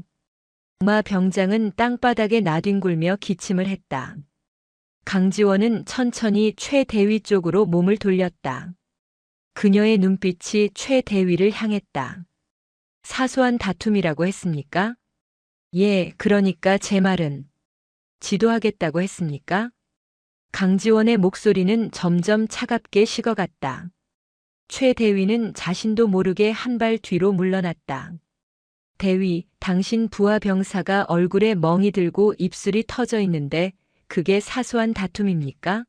마 병장은 땅바닥에 나뒹굴며 기침을 했다. 강지원은 천천히 최 대위 쪽으로 몸을 돌렸다. 그녀의 눈빛이 최 대위를 향했다. 사소한 다툼이라고 했습니까? 예, 그러니까 제 말은 지도하겠다고 했습니까? 강지원의 목소리는 점점 차갑게 식어갔다. 최 대위는 자신도 모르게 한 발 뒤로 물러났다. 대위, 당신 부하 병사가 얼굴에 멍이 들고 입술이 터져 있는데 그게 사소한 다툼입니까?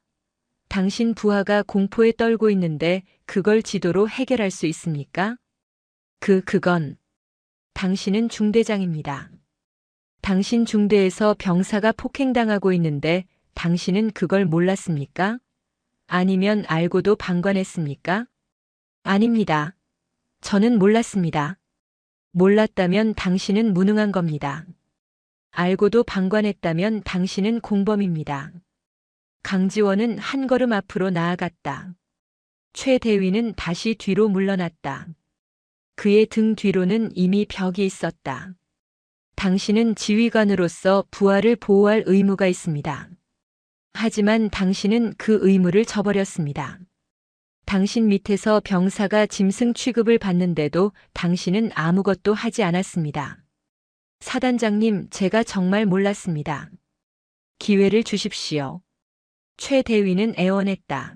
당신 부하가 공포에 떨고 있는데 그걸 지도로 해결할 수 있습니까? 그건 당신은 중대장입니다. 당신 중대에서 병사가 폭행당하고 있는데 당신은 그걸 몰랐습니까? 아니면 알고도 방관했습니까? 아닙니다. 저는 몰랐습니다. 몰랐다면 당신은 무능한 겁니다. 알고도 방관했다면 당신은 공범입니다. 강지원은 한 걸음 앞으로 나아갔다. 최 대위는 다시 뒤로 물러났다. 그의 등 뒤로는 이미 벽이 있었다. 당신은 지휘관으로서 부하를 보호할 의무가 있습니다. 하지만 당신은 그 의무를 저버렸습니다. 당신 밑에서 병사가 짐승 취급을 받는데도 당신은 아무것도 하지 않았습니다. 사단장님, 제가 정말 몰랐습니다. 기회를 주십시오. 최 대위는 애원했다.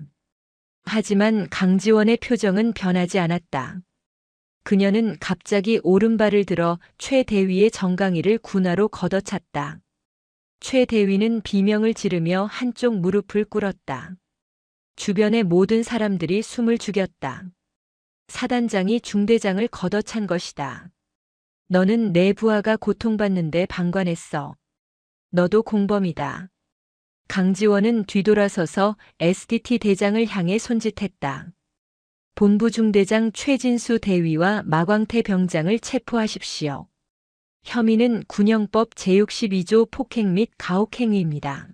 하지만 강지원의 표정은 변하지 않았다. 그녀는 갑자기 오른발을 들어 최 대위의 정강이를 군화로 걷어찼다. 최 대위는 비명을 지르며 한쪽 무릎을 꿇었다. 주변의 모든 사람들이 숨을 죽였다. 사단장이 중대장을 걷어찬 것이다. 너는 내 부하가 고통받는데 방관했어. 너도 공범이다. 강지원은 뒤돌아서서 SDT 대장을 향해 손짓했다. 본부 중대장 최진수 대위와 마광태 병장을 체포하십시오. 혐의는 군형법 제62조 폭행 및 가혹행위입니다.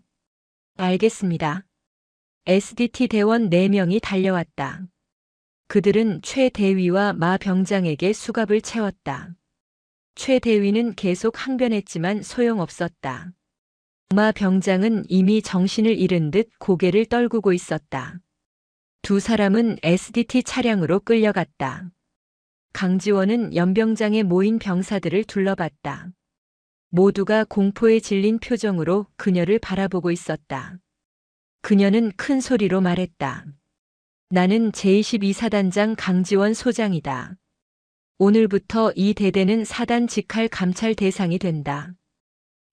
알겠습니다. SDT 대원 4명이 달려왔다. 그들은 최 대위와 마 병장에게 수갑을 채웠다. 최 대위는 계속 항변했지만 소용없었다. 마 병장은 이미 정신을 잃은 듯 고개를 떨구고 있었다. 두 사람은 SDT 차량으로 끌려갔다. 강지원은 연병장에 모인 병사들을 둘러봤다. 모두가 공포에 질린 표정으로 그녀를 바라보고 있었다. 그녀는 큰 소리로 말했다. 나는 제22사단장 강지원 소장이다. 오늘부터 이 대대는 사단 직할 감찰 대상이 된다.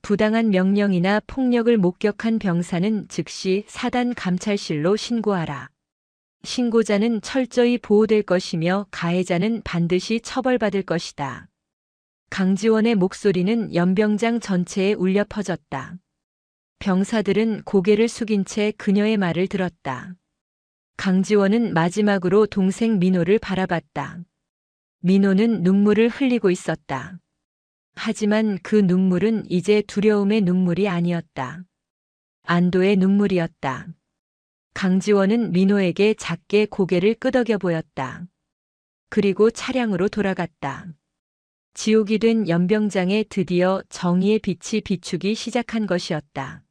부당한 명령이나 폭력을 목격한 병사는 즉시 사단 감찰실로 신고하라. 신고자는 철저히 보호될 것이며 가해자는 반드시 처벌받을 것이다. 강지원의 목소리는 연병장 전체에 울려 퍼졌다. 병사들은 고개를 숙인 채 그녀의 말을 들었다. 강지원은 마지막으로 동생 민호를 바라봤다. 민호는 눈물을 흘리고 있었다. 하지만 그 눈물은 이제 두려움의 눈물이 아니었다. 안도의 눈물이었다. 강지원은 민호에게 작게 고개를 끄덕여 보였다. 그리고 차량으로 돌아갔다. 지옥이 된 연병장에 드디어 정의의 빛이 비추기 시작한 것이었다.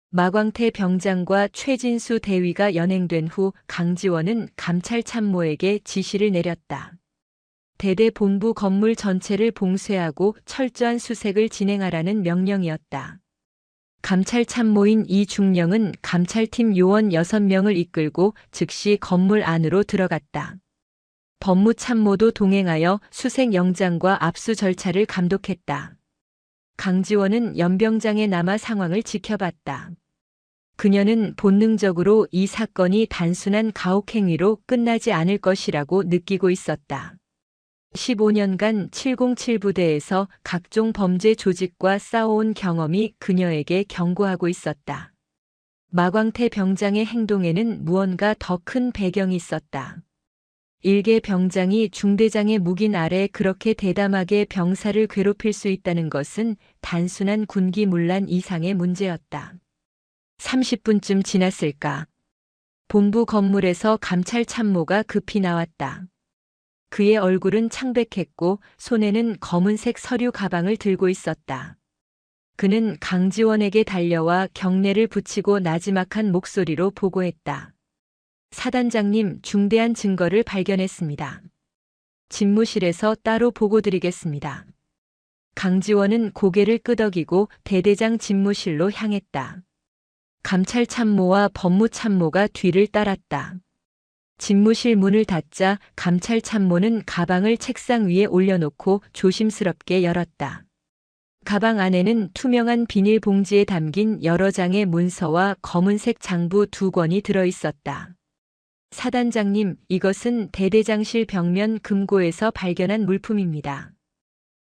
마광태 병장과 최진수 대위가 연행된 후 강지원은 감찰 참모에게 지시를 내렸다. 대대 본부 건물 전체를 봉쇄하고 철저한 수색을 진행하라는 명령이었다. 감찰 참모인 이중령은 감찰팀 요원 6명을 이끌고 즉시 건물 안으로 들어갔다. 법무참모도 동행하여 수색 영장과 압수 절차를 감독했다. 강지원은 연병장에 남아 상황을 지켜봤다. 그녀는 본능적으로 이 사건이 단순한 가혹행위로 끝나지 않을 것이라고 느끼고 있었다. 15년간 707부대에서 각종 범죄 조직과 싸워온 경험이 그녀에게 경고하고 있었다. 마광태 병장의 행동에는 무언가 더 큰 배경이 있었다. 일개 병장이 중대장의 묵인 아래 그렇게 대담하게 병사를 괴롭힐 수 있다는 것은 단순한 군기문란 이상의 문제였다. 30분쯤 지났을까. 본부 건물에서 감찰 참모가 급히 나왔다. 그의 얼굴은 창백했고 손에는 검은색 서류 가방을 들고 있었다. 그는 강지원에게 달려와 경례를 붙이고 나지막한 목소리로 보고했다. 사단장님, 중대한 증거를 발견했습니다. 집무실에서 따로 보고드리겠습니다. 강지원은 고개를 끄덕이고 대대장 집무실로 향했다. 감찰 참모와 법무 참모가 뒤를 따랐다. 집무실 문을 닫자 감찰 참모는 가방을 책상 위에 올려놓고 조심스럽게 열었다. 가방 안에는 투명한 비닐봉지에 담긴 여러 장의 문서와 검은색 장부 2권이 들어있었다. 사단장님, 이것은 대대장실 벽면 금고에서 발견한 물품입니다.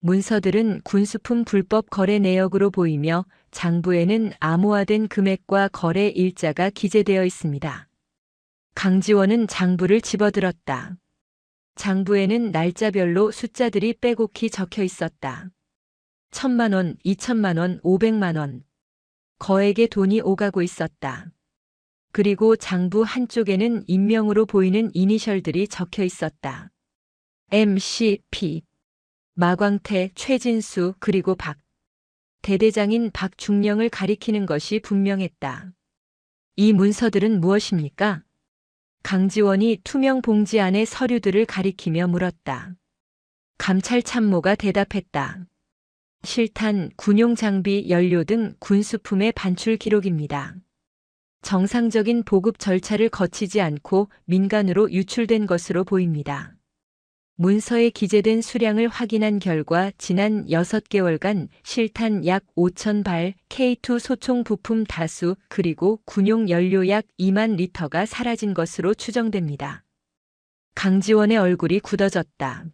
문서들은 군수품 불법 거래 내역으로 보이며 장부에는 암호화된 금액과 거래 일자가 기재되어 있습니다. 강지원은 장부를 집어들었다. 장부에는 날짜별로 숫자들이 빼곡히 적혀 있었다. 1,000만 원, 2천만 원, 500만 원. 거액의 돈이 오가고 있었다. 그리고 장부 한쪽에는 인명으로 보이는 이니셜들이 적혀 있었다. MCP. 마광태, 최진수, 그리고 박. 대대장인 박중령을 가리키는 것이 분명했다. 이 문서들은 무엇입니까? 강지원이 투명 봉지 안의 서류들을 가리키며 물었다. 감찰 참모가 대답했다. 실탄, 군용 장비, 연료 등 군수품의 반출 기록입니다. 정상적인 보급 절차를 거치지 않고 민간으로 유출된 것으로 보입니다. 문서에 기재된 수량을 확인한 결과 지난 6개월간 실탄 약 5,000발, K2 소총 부품 다수, 그리고 군용 연료 약 2만 리터가 사라진 것으로 추정됩니다. 강지원의 얼굴이 굳어졌다.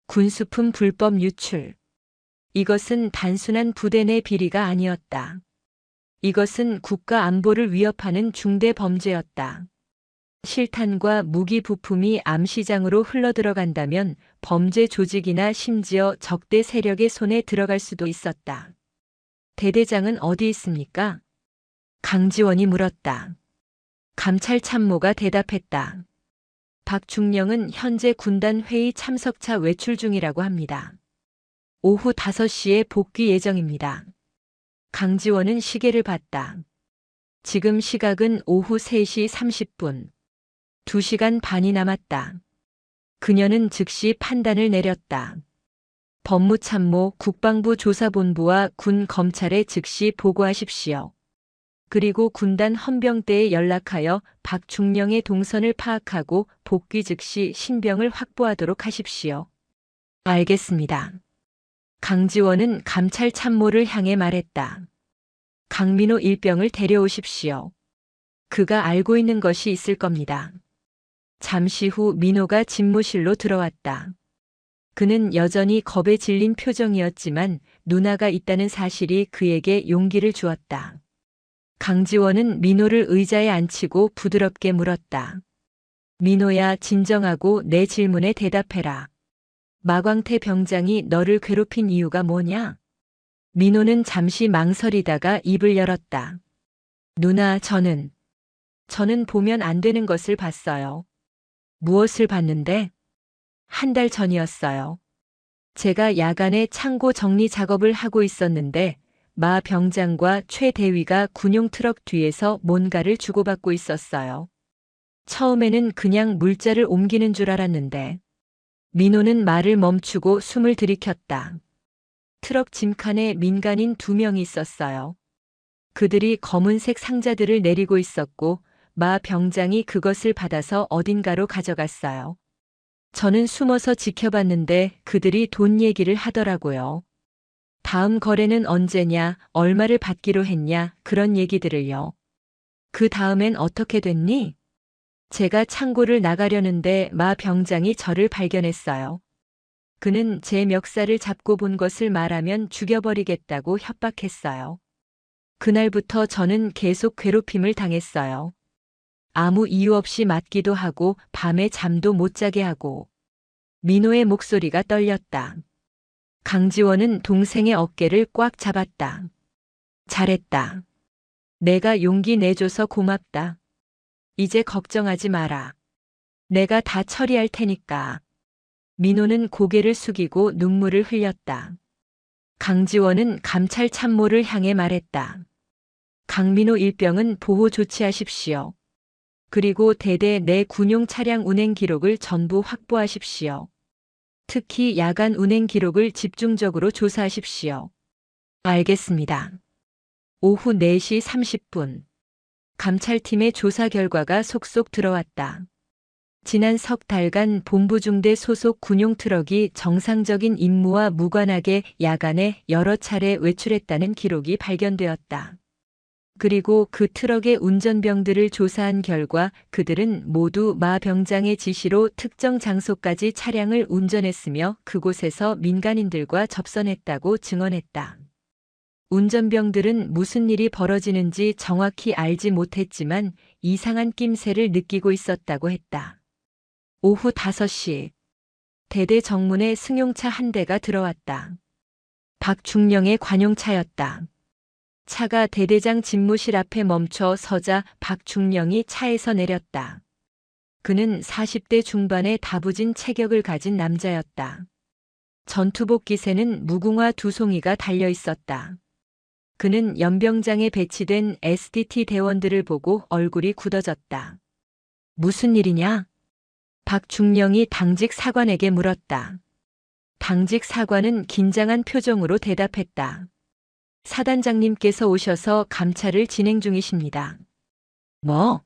군수품 불법 유출. 이것은 단순한 부대 내 비리가 아니었다. 이것은 국가 안보를 위협하는 중대 범죄였다. 실탄과 무기 부품이 암시장으로 흘러들어간다면 범죄 조직이나 심지어 적대 세력의 손에 들어갈 수도 있었다. 대대장은 어디 있습니까? 강지원이 물었다. 감찰 참모가 대답했다. 박중령은 현재 군단 회의 참석차 외출 중이라고 합니다. 오후 5시에 복귀 예정입니다. 강지원은 시계를 봤다. 지금 시각은 오후 3시 30분. 2시간 반이 남았다. 그녀는 즉시 판단을 내렸다. 법무참모, 국방부 조사본부와 군 검찰에 즉시 보고하십시오. 그리고 군단 헌병대에 연락하여 박중령의 동선을 파악하고 복귀 즉시 신병을 확보하도록 하십시오. 알겠습니다. 강지원은 감찰 참모를 향해 말했다. 강민호 일병을 데려오십시오. 그가 알고 있는 것이 있을 겁니다. 잠시 후 민호가 집무실로 들어왔다. 그는 여전히 겁에 질린 표정이었지만 누나가 있다는 사실이 그에게 용기를 주었다. 강지원은 민호를 의자에 앉히고 부드럽게 물었다. 민호야, 진정하고 내 질문에 대답해라. 마광태 병장이 너를 괴롭힌 이유가 뭐냐? 민호는 잠시 망설이다가 입을 열었다. 누나, 저는 보면 안 되는 것을 봤어요. 무엇을 봤는데? 한 달 전이었어요. 제가 야간에 창고 정리 작업을 하고 있었는데 마 병장과 최 대위가 군용 트럭 뒤에서 뭔가를 주고받고 있었어요. 처음에는 그냥 물자를 옮기는 줄 알았는데 민호는 말을 멈추고 숨을 들이켰다. 트럭 짐칸에 민간인 2명이 있었어요. 그들이 검은색 상자들을 내리고 있었고 마 병장이 그것을 받아서 어딘가로 가져갔어요. 저는 숨어서 지켜봤는데 그들이 돈 얘기를 하더라고요. 다음 거래는 언제냐, 얼마를 받기로 했냐, 그런 얘기들을요. 그 다음엔 어떻게 됐니? 제가 창고를 나가려는데 마 병장이 저를 발견했어요. 그는 제 멱살을 잡고 본 것을 말하면 죽여버리겠다고 협박했어요. 그날부터 저는 계속 괴롭힘을 당했어요. 아무 이유 없이 맞기도 하고 밤에 잠도 못 자게 하고. 민호의 목소리가 떨렸다. 강지원은 동생의 어깨를 꽉 잡았다. 잘했다. 내가 용기 내줘서 고맙다. 이제 걱정하지 마라. 내가 다 처리할 테니까. 민호는 고개를 숙이고 눈물을 흘렸다. 강지원은 감찰 참모를 향해 말했다. 강민호 일병은 보호 조치하십시오. 그리고 대대 내 군용 차량 운행 기록을 전부 확보하십시오. 특히 야간 운행 기록을 집중적으로 조사하십시오. 알겠습니다. 오후 4시 30분. 감찰팀의 조사 결과가 속속 들어왔다. 지난 석 달간 본부중대 소속 군용 트럭이 정상적인 임무와 무관하게 야간에 여러 차례 외출했다는 기록이 발견되었다. 그리고 그 트럭의 운전병들을 조사한 결과 그들은 모두 마 병장의 지시로 특정 장소까지 차량을 운전했으며 그곳에서 민간인들과 접선했다고 증언했다. 운전병들은 무슨 일이 벌어지는지 정확히 알지 못했지만 이상한 낌새를 느끼고 있었다고 했다. 오후 5시. 대대 정문에 승용차 한 대가 들어왔다. 박중령의 관용차였다. 차가 대대장 집무실 앞에 멈춰 서자 박중령이 차에서 내렸다. 그는 40대 중반의 다부진 체격을 가진 남자였다. 전투복 기세는 무궁화 두 송이가 달려 있었다. 그는 연병장에 배치된 SDT 대원들을 보고 얼굴이 굳어졌다. 무슨 일이냐? 박중령이 당직 사관에게 물었다. 당직 사관은 긴장한 표정으로 대답했다. 사단장님께서 오셔서 감찰을 진행 중이십니다. 뭐?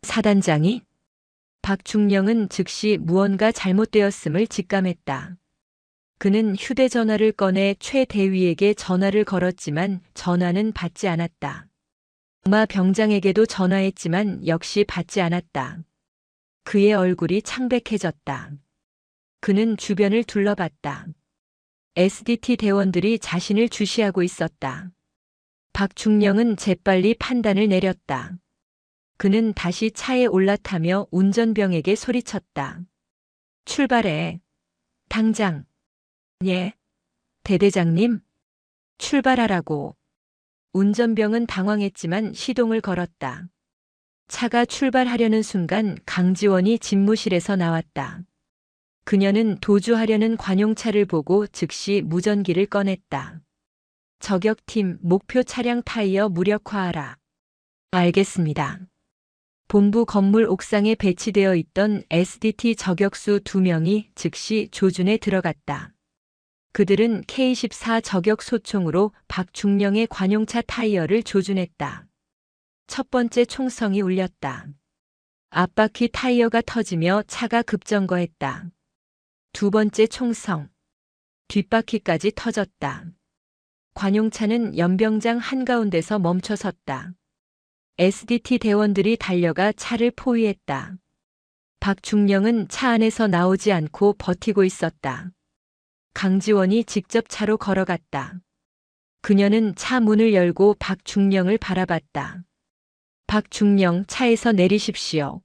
사단장이? 박중령은 즉시 무언가 잘못되었음을 직감했다. 그는 휴대전화를 꺼내 최 대위에게 전화를 걸었지만 전화는 받지 않았다. 마 병장에게도 전화했지만 역시 받지 않았다. 그의 얼굴이 창백해졌다. 그는 주변을 둘러봤다. SDT 대원들이 자신을 주시하고 있었다. 박중령은 재빨리 판단을 내렸다. 그는 다시 차에 올라타며 운전병에게 소리쳤다. 출발해. 당장. 예. 대대장님. 출발하라고. 운전병은 당황했지만 시동을 걸었다. 차가 출발하려는 순간 강지원이 집무실에서 나왔다. 그녀는 도주하려는 관용차를 보고 즉시 무전기를 꺼냈다. 저격팀 목표 차량 타이어 무력화하라. 알겠습니다. 본부 건물 옥상에 배치되어 있던 SDT 저격수 2명이 즉시 조준에 들어갔다. 그들은 K14 저격 소총으로 박중령의 관용차 타이어를 조준했다. 첫 번째 총성이 울렸다. 앞바퀴 타이어가 터지며 차가 급정거했다. 두 번째 총성. 뒷바퀴까지 터졌다. 관용차는 연병장 한가운데서 멈춰섰다. SDT 대원들이 달려가 차를 포위했다. 박중령은 차 안에서 나오지 않고 버티고 있었다. 강지원이 직접 차로 걸어갔다. 그녀는 차 문을 열고 박중령을 바라봤다. 박중령, 차에서 내리십시오.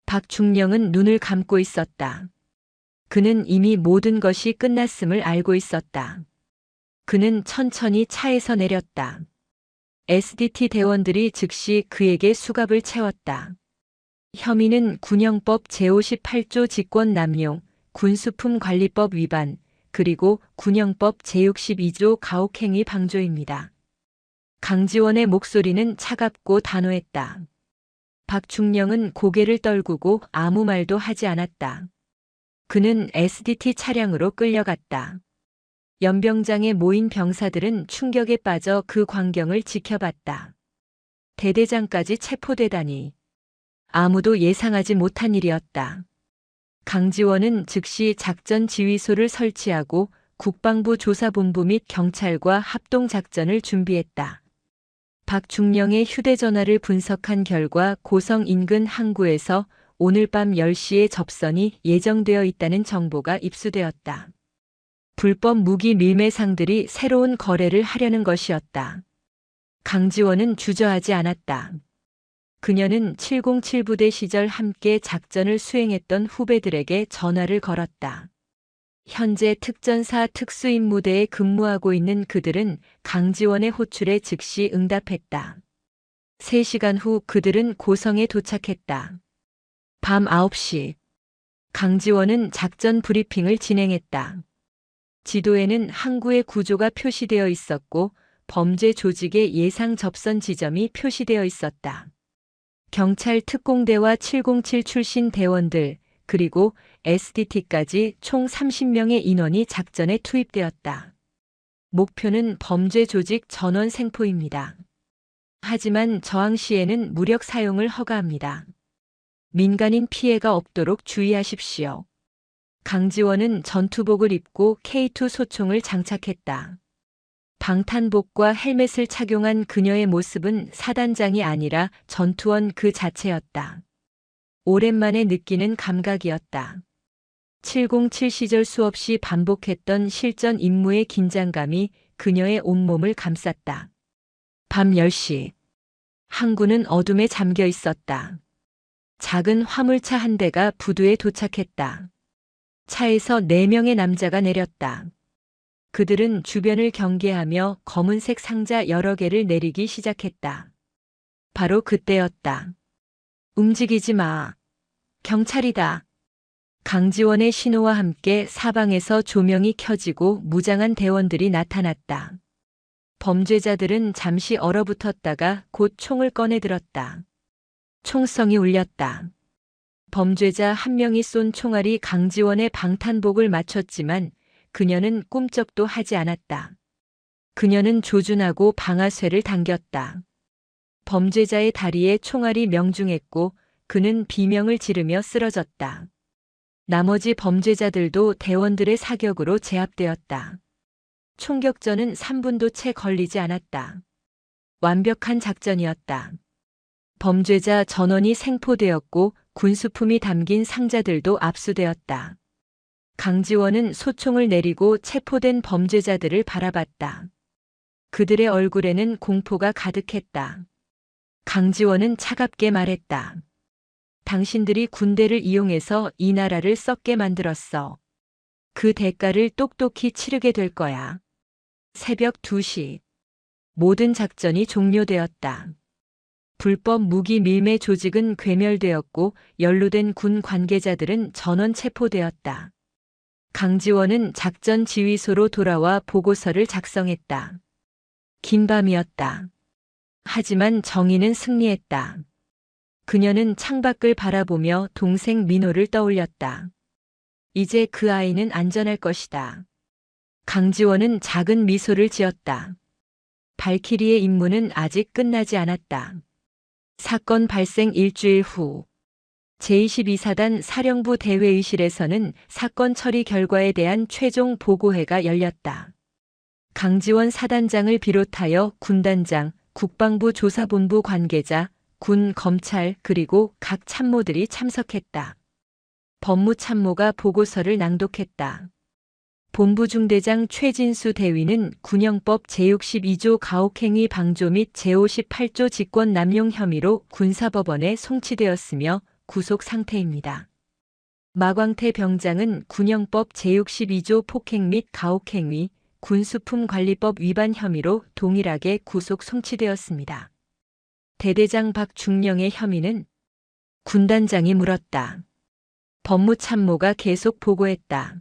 박중령은 눈을 감고 있었다. 그는 이미 모든 것이 끝났음을 알고 있었다. 그는 천천히 차에서 내렸다. SDT 대원들이 즉시 그에게 수갑을 채웠다. 혐의는 군형법 제58조 직권 남용, 군수품 관리법 위반, 그리고 군형법 제62조 가혹행위 방조입니다. 강지원의 목소리는 차갑고 단호했다. 박중령은 고개를 떨구고 아무 말도 하지 않았다. 그는 SDT 차량으로 끌려갔다. 연병장에 모인 병사들은 충격에 빠져 그 광경을 지켜봤다. 대대장까지 체포되다니. 아무도 예상하지 못한 일이었다. 강지원은 즉시 작전 지휘소를 설치하고 국방부 조사본부 및 경찰과 합동작전을 준비했다. 박중령의 휴대전화를 분석한 결과 고성 인근 항구에서 오늘 밤 10시에 접선이 예정되어 있다는 정보가 입수되었다. 불법 무기 밀매상들이 새로운 거래를 하려는 것이었다. 강지원은 주저하지 않았다. 그녀는 707부대 시절 함께 작전을 수행했던 후배들에게 전화를 걸었다. 현재 특전사 특수임무대에 근무하고 있는 그들은 강지원의 호출에 즉시 응답했다. 3시간 후 그들은 고성에 도착했다. 밤 9시. 강지원은 작전 브리핑을 진행했다. 지도에는 항구의 구조가 표시되어 있었고 범죄 조직의 예상 접선 지점이 표시되어 있었다. 경찰 특공대와 707 출신 대원들, 그리고 SDT까지 총 30명의 인원이 작전에 투입되었다. 목표는 범죄 조직 전원 생포입니다. 하지만 저항 시에는 무력 사용을 허가합니다. 민간인 피해가 없도록 주의하십시오. 강지원은 전투복을 입고 K2 소총을 장착했다. 방탄복과 헬멧을 착용한 그녀의 모습은 사단장이 아니라 전투원 그 자체였다. 오랜만에 느끼는 감각이었다. 707 시절 수없이 반복했던 실전 임무의 긴장감이 그녀의 온몸을 감쌌다. 밤 10시. 항구는 어둠에 잠겨 있었다. 작은 화물차 한 대가 부두에 도착했다. 차에서 4명의 남자가 내렸다. 그들은 주변을 경계하며 검은색 상자 여러 개를 내리기 시작했다. 바로 그때였다. 움직이지 마. 경찰이다. 강지원의 신호와 함께 사방에서 조명이 켜지고 무장한 대원들이 나타났다. 범죄자들은 잠시 얼어붙었다가 곧 총을 꺼내들었다. 총성이 울렸다. 범죄자 한 명이 쏜 총알이 강지원의 방탄복을 맞췄지만 그녀는 꿈쩍도 하지 않았다. 그녀는 조준하고 방아쇠를 당겼다. 범죄자의 다리에 총알이 명중했고 그는 비명을 지르며 쓰러졌다. 나머지 범죄자들도 대원들의 사격으로 제압되었다. 총격전은 3분도 채 걸리지 않았다. 완벽한 작전이었다. 범죄자 전원이 생포되었고 군수품이 담긴 상자들도 압수되었다. 강지원은 소총을 내리고 체포된 범죄자들을 바라봤다. 그들의 얼굴에는 공포가 가득했다. 강지원은 차갑게 말했다. 당신들이 군대를 이용해서 이 나라를 썩게 만들었어. 그 대가를 똑똑히 치르게 될 거야. 새벽 2시. 모든 작전이 종료되었다. 불법 무기 밀매 조직은 괴멸되었고 연루된 군 관계자들은 전원 체포되었다. 강지원은 작전 지휘소로 돌아와 보고서를 작성했다. 긴 밤이었다. 하지만 정의는 승리했다. 그녀는 창밖을 바라보며 동생 민호를 떠올렸다. 이제 그 아이는 안전할 것이다. 강지원은 작은 미소를 지었다. 발키리의 임무는 아직 끝나지 않았다. 사건 발생 일주일 후 제22사단 사령부 대회의실에서는 사건 처리 결과에 대한 최종 보고회가 열렸다. 강지원 사단장을 비롯하여 군단장, 국방부 조사본부 관계자, 군, 검찰, 그리고 각 참모들이 참석했다. 법무참모가 보고서를 낭독했다. 본부중대장 최진수 대위는 군형법 제62조 가혹행위 방조 및 제58조 직권 남용 혐의로 군사법원에 송치되었으며 구속 상태입니다. 마광태 병장은 군형법 제62조 폭행 및 가혹행위, 군수품관리법 위반 혐의로 동일하게 구속 송치되었습니다. 대대장 박중령의 혐의는 군단장이 물었다. 법무참모가 계속 보고했다.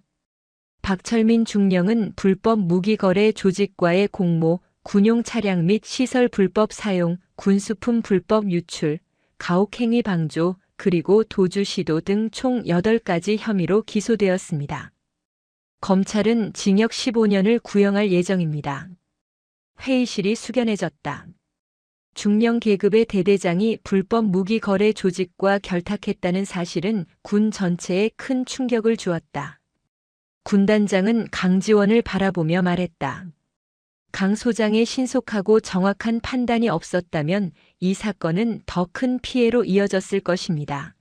박철민 중령은 불법 무기거래 조직과의 공모, 군용 차량 및 시설 불법 사용, 군수품 불법 유출, 가혹행위 방조, 그리고 도주 시도 등 총 8가지 혐의로 기소되었습니다. 검찰은 징역 15년을 구형할 예정입니다. 회의실이 숙연해졌다. 중령 계급의 대대장이 불법 무기 거래 조직과 결탁했다는 사실은 군 전체에 큰 충격을 주었다. 군단장은 강지원을 바라보며 말했다. 강 소장의 신속하고 정확한 판단이 없었다면 이 사건은 더 큰 피해로 이어졌을 것입니다.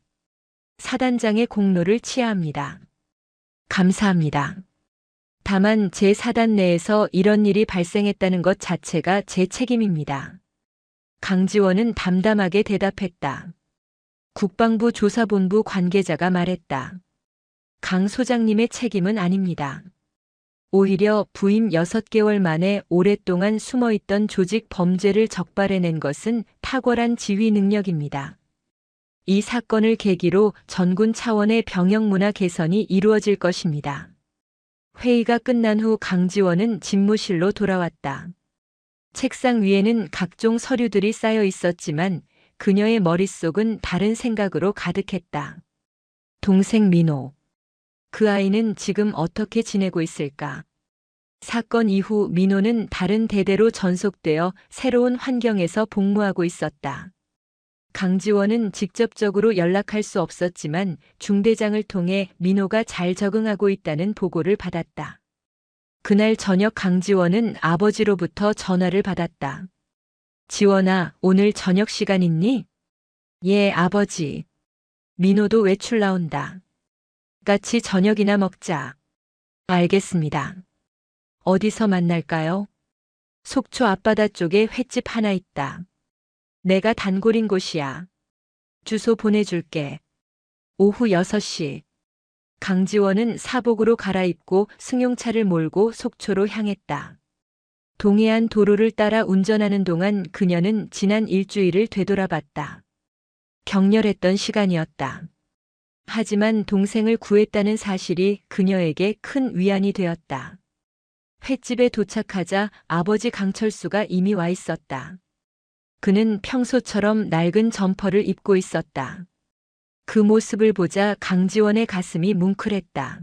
사단장의 공로를 치하합니다. 감사합니다. 다만 제 사단 내에서 이런 일이 발생했다는 것 자체가 제 책임입니다. 강지원은 담담하게 대답했다. 국방부 조사본부 관계자가 말했다. 강 소장님의 책임은 아닙니다. 오히려 부임 6개월 만에 오랫동안 숨어있던 조직 범죄를 적발해낸 것은 탁월한 지휘 능력입니다. 이 사건을 계기로 전군 차원의 병영 문화 개선이 이루어질 것입니다. 회의가 끝난 후 강지원은 집무실로 돌아왔다. 책상 위에는 각종 서류들이 쌓여 있었지만 그녀의 머릿속은 다른 생각으로 가득했다. 동생 민호. 그 아이는 지금 어떻게 지내고 있을까? 사건 이후 민호는 다른 대대로 전속되어 새로운 환경에서 복무하고 있었다. 강지원은 직접적으로 연락할 수 없었지만 중대장을 통해 민호가 잘 적응하고 있다는 보고를 받았다. 그날 저녁 강지원은 아버지로부터 전화를 받았다. 지원아, 오늘 저녁 시간 있니? 예, 아버지. 민호도 외출 나온다. 같이 저녁이나 먹자. 알겠습니다. 어디서 만날까요? 속초 앞바다 쪽에 횟집 하나 있다. 내가 단골인 곳이야. 주소 보내줄게. 오후 6시. 강지원은 사복으로 갈아입고 승용차를 몰고 속초로 향했다. 동해안 도로를 따라 운전하는 동안 그녀는 지난 일주일을 되돌아봤다. 격렬했던 시간이었다. 하지만 동생을 구했다는 사실이 그녀에게 큰 위안이 되었다. 횟집에 도착하자 아버지 강철수가 이미 와 있었다. 그는 평소처럼 낡은 점퍼를 입고 있었다. 그 모습을 보자 강지원의 가슴이 뭉클했다.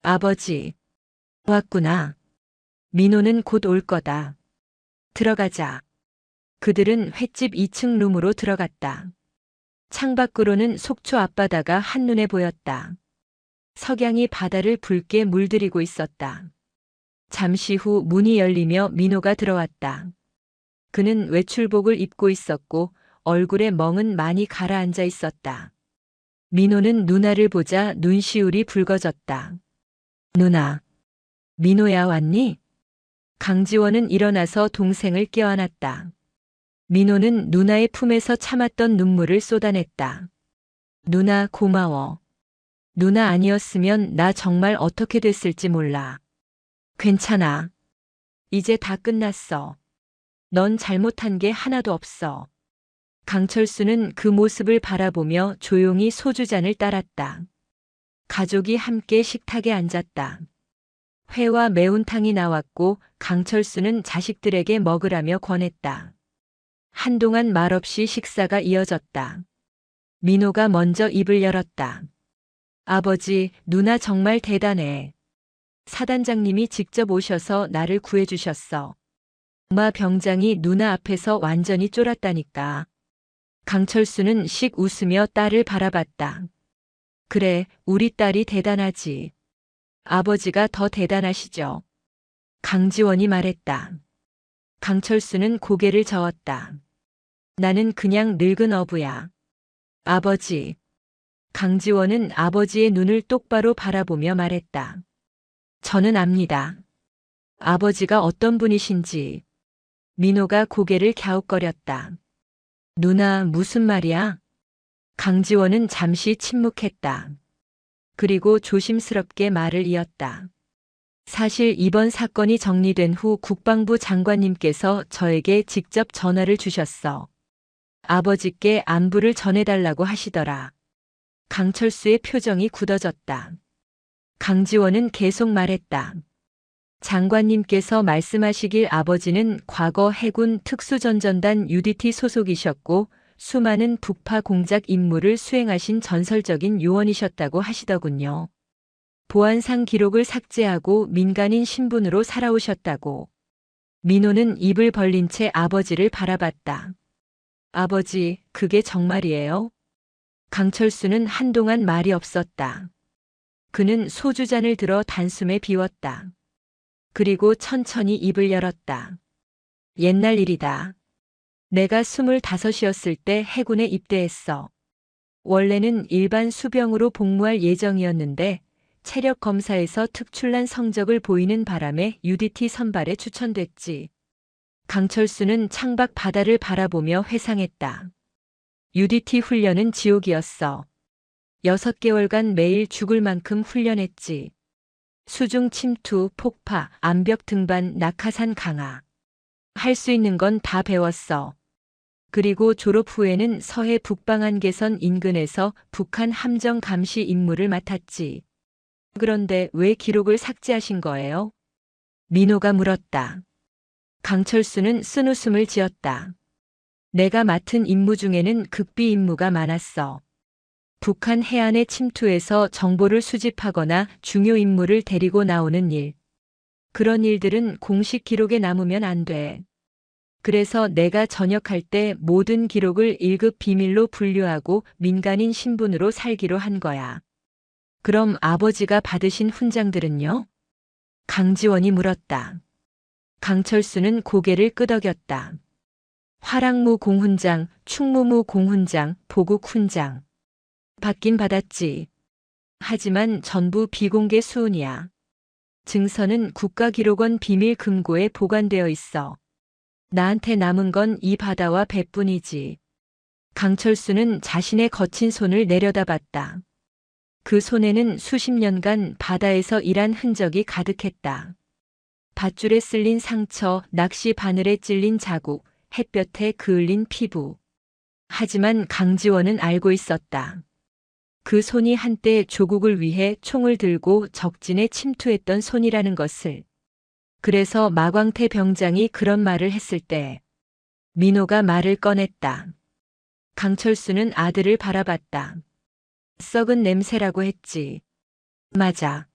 아버지, 왔구나. 민호는 곧 올 거다. 들어가자. 그들은 횟집 2층 룸으로 들어갔다. 창밖으로는 속초 앞바다가 한눈에 보였다. 석양이 바다를 붉게 물들이고 있었다. 잠시 후 문이 열리며 민호가 들어왔다. 그는 외출복을 입고 있었고 얼굴에 멍은 많이 가라앉아 있었다. 민호는 누나를 보자 눈시울이 붉어졌다. 누나, 민호야 왔니? 강지원은 일어나서 동생을 껴안았다. 민호는 누나의 품에서 참았던 눈물을 쏟아냈다. 누나 고마워. 누나 아니었으면 나 정말 어떻게 됐을지 몰라. 괜찮아. 이제 다 끝났어. 넌 잘못한 게 하나도 없어. 강철수는 그 모습을 바라보며 조용히 소주잔을 따랐다. 가족이 함께 식탁에 앉았다. 회와 매운탕이 나왔고 강철수는 자식들에게 먹으라며 권했다. 한동안 말없이 식사가 이어졌다. 민호가 먼저 입을 열었다. 아버지, 누나 정말 대단해. 사단장님이 직접 오셔서 나를 구해주셨어. 엄마 병장이 누나 앞에서 완전히 쫄았다니까. 강철수는 씩 웃으며 딸을 바라봤다. 그래, 우리 딸이 대단하지. 아버지가 더 대단하시죠. 강지원이 말했다. 강철수는 고개를 저었다. 나는 그냥 늙은 어부야. 아버지. 강지원은 아버지의 눈을 똑바로 바라보며 말했다. 저는 압니다. 아버지가 어떤 분이신지. 민호가 고개를 갸웃거렸다. 누나 무슨 말이야? 강지원은 잠시 침묵했다. 그리고 조심스럽게 말을 이었다. 사실 이번 사건이 정리된 후 국방부 장관님께서 저에게 직접 전화를 주셨어. 아버지께 안부를 전해달라고 하시더라. 강철수의 표정이 굳어졌다. 강지원은 계속 말했다. 장관님께서 말씀하시길 아버지는 과거 해군 특수전전단 UDT 소속이셨고 수많은 북파 공작 임무를 수행하신 전설적인 요원이셨다고 하시더군요. 보안상 기록을 삭제하고 민간인 신분으로 살아오셨다고. 민호는 입을 벌린 채 아버지를 바라봤다. 아버지, 그게 정말이에요? 강철수는 한동안 말이 없었다. 그는 소주잔을 들어 단숨에 비웠다. 그리고 천천히 입을 열었다. 옛날 일이다. 내가 25이었을 때 해군에 입대했어. 원래는 일반 수병으로 복무할 예정이었는데 체력 검사에서 특출난 성적을 보이는 바람에 UDT 선발에 추천됐지. 강철수는 창밖 바다를 바라보며 회상했다. UDT 훈련은 지옥이었어. 6개월간 매일 죽을 만큼 훈련했지. 수중 침투, 폭파, 암벽 등반, 낙하산 강화. 할 수 있는 건 다 배웠어. 그리고 졸업 후에는 서해 북방한계선 인근에서 북한 함정 감시 임무를 맡았지. 그런데 왜 기록을 삭제하신 거예요? 민호가 물었다. 강철수는 쓴웃음을 지었다. 내가 맡은 임무 중에는 극비 임무가 많았어. 북한 해안에 침투해서 정보를 수집하거나 중요 인물을 데리고 나오는 일. 그런 일들은 공식 기록에 남으면 안 돼. 그래서 내가 전역할 때 모든 기록을 1급 비밀로 분류하고 민간인 신분으로 살기로 한 거야. 그럼 아버지가 받으신 훈장들은요? 강지원이 물었다. 강철수는 고개를 끄덕였다. 화랑무 공훈장, 충무무 공훈장, 보국 훈장. 받긴 받았지. 하지만 전부 비공개 수훈이야. 증서는 국가기록원 비밀 금고에 보관되어 있어. 나한테 남은 건 이 바다와 배뿐이지. 강철수는 자신의 거친 손을 내려다봤다. 그 손에는 수십 년간 바다에서 일한 흔적이 가득했다. 밧줄에 쓸린 상처, 낚시 바늘에 찔린 자국, 햇볕에 그을린 피부. 하지만 강지원은 알고 있었다. 그 손이 한때 조국을 위해 총을 들고 적진에 침투했던 손이라는 것을. 그래서 마광태 병장이 그런 말을 했을 때 민호가 말을 꺼냈다. 강철수는 아들을 바라봤다. 썩은 냄새라고 했지. 맞아.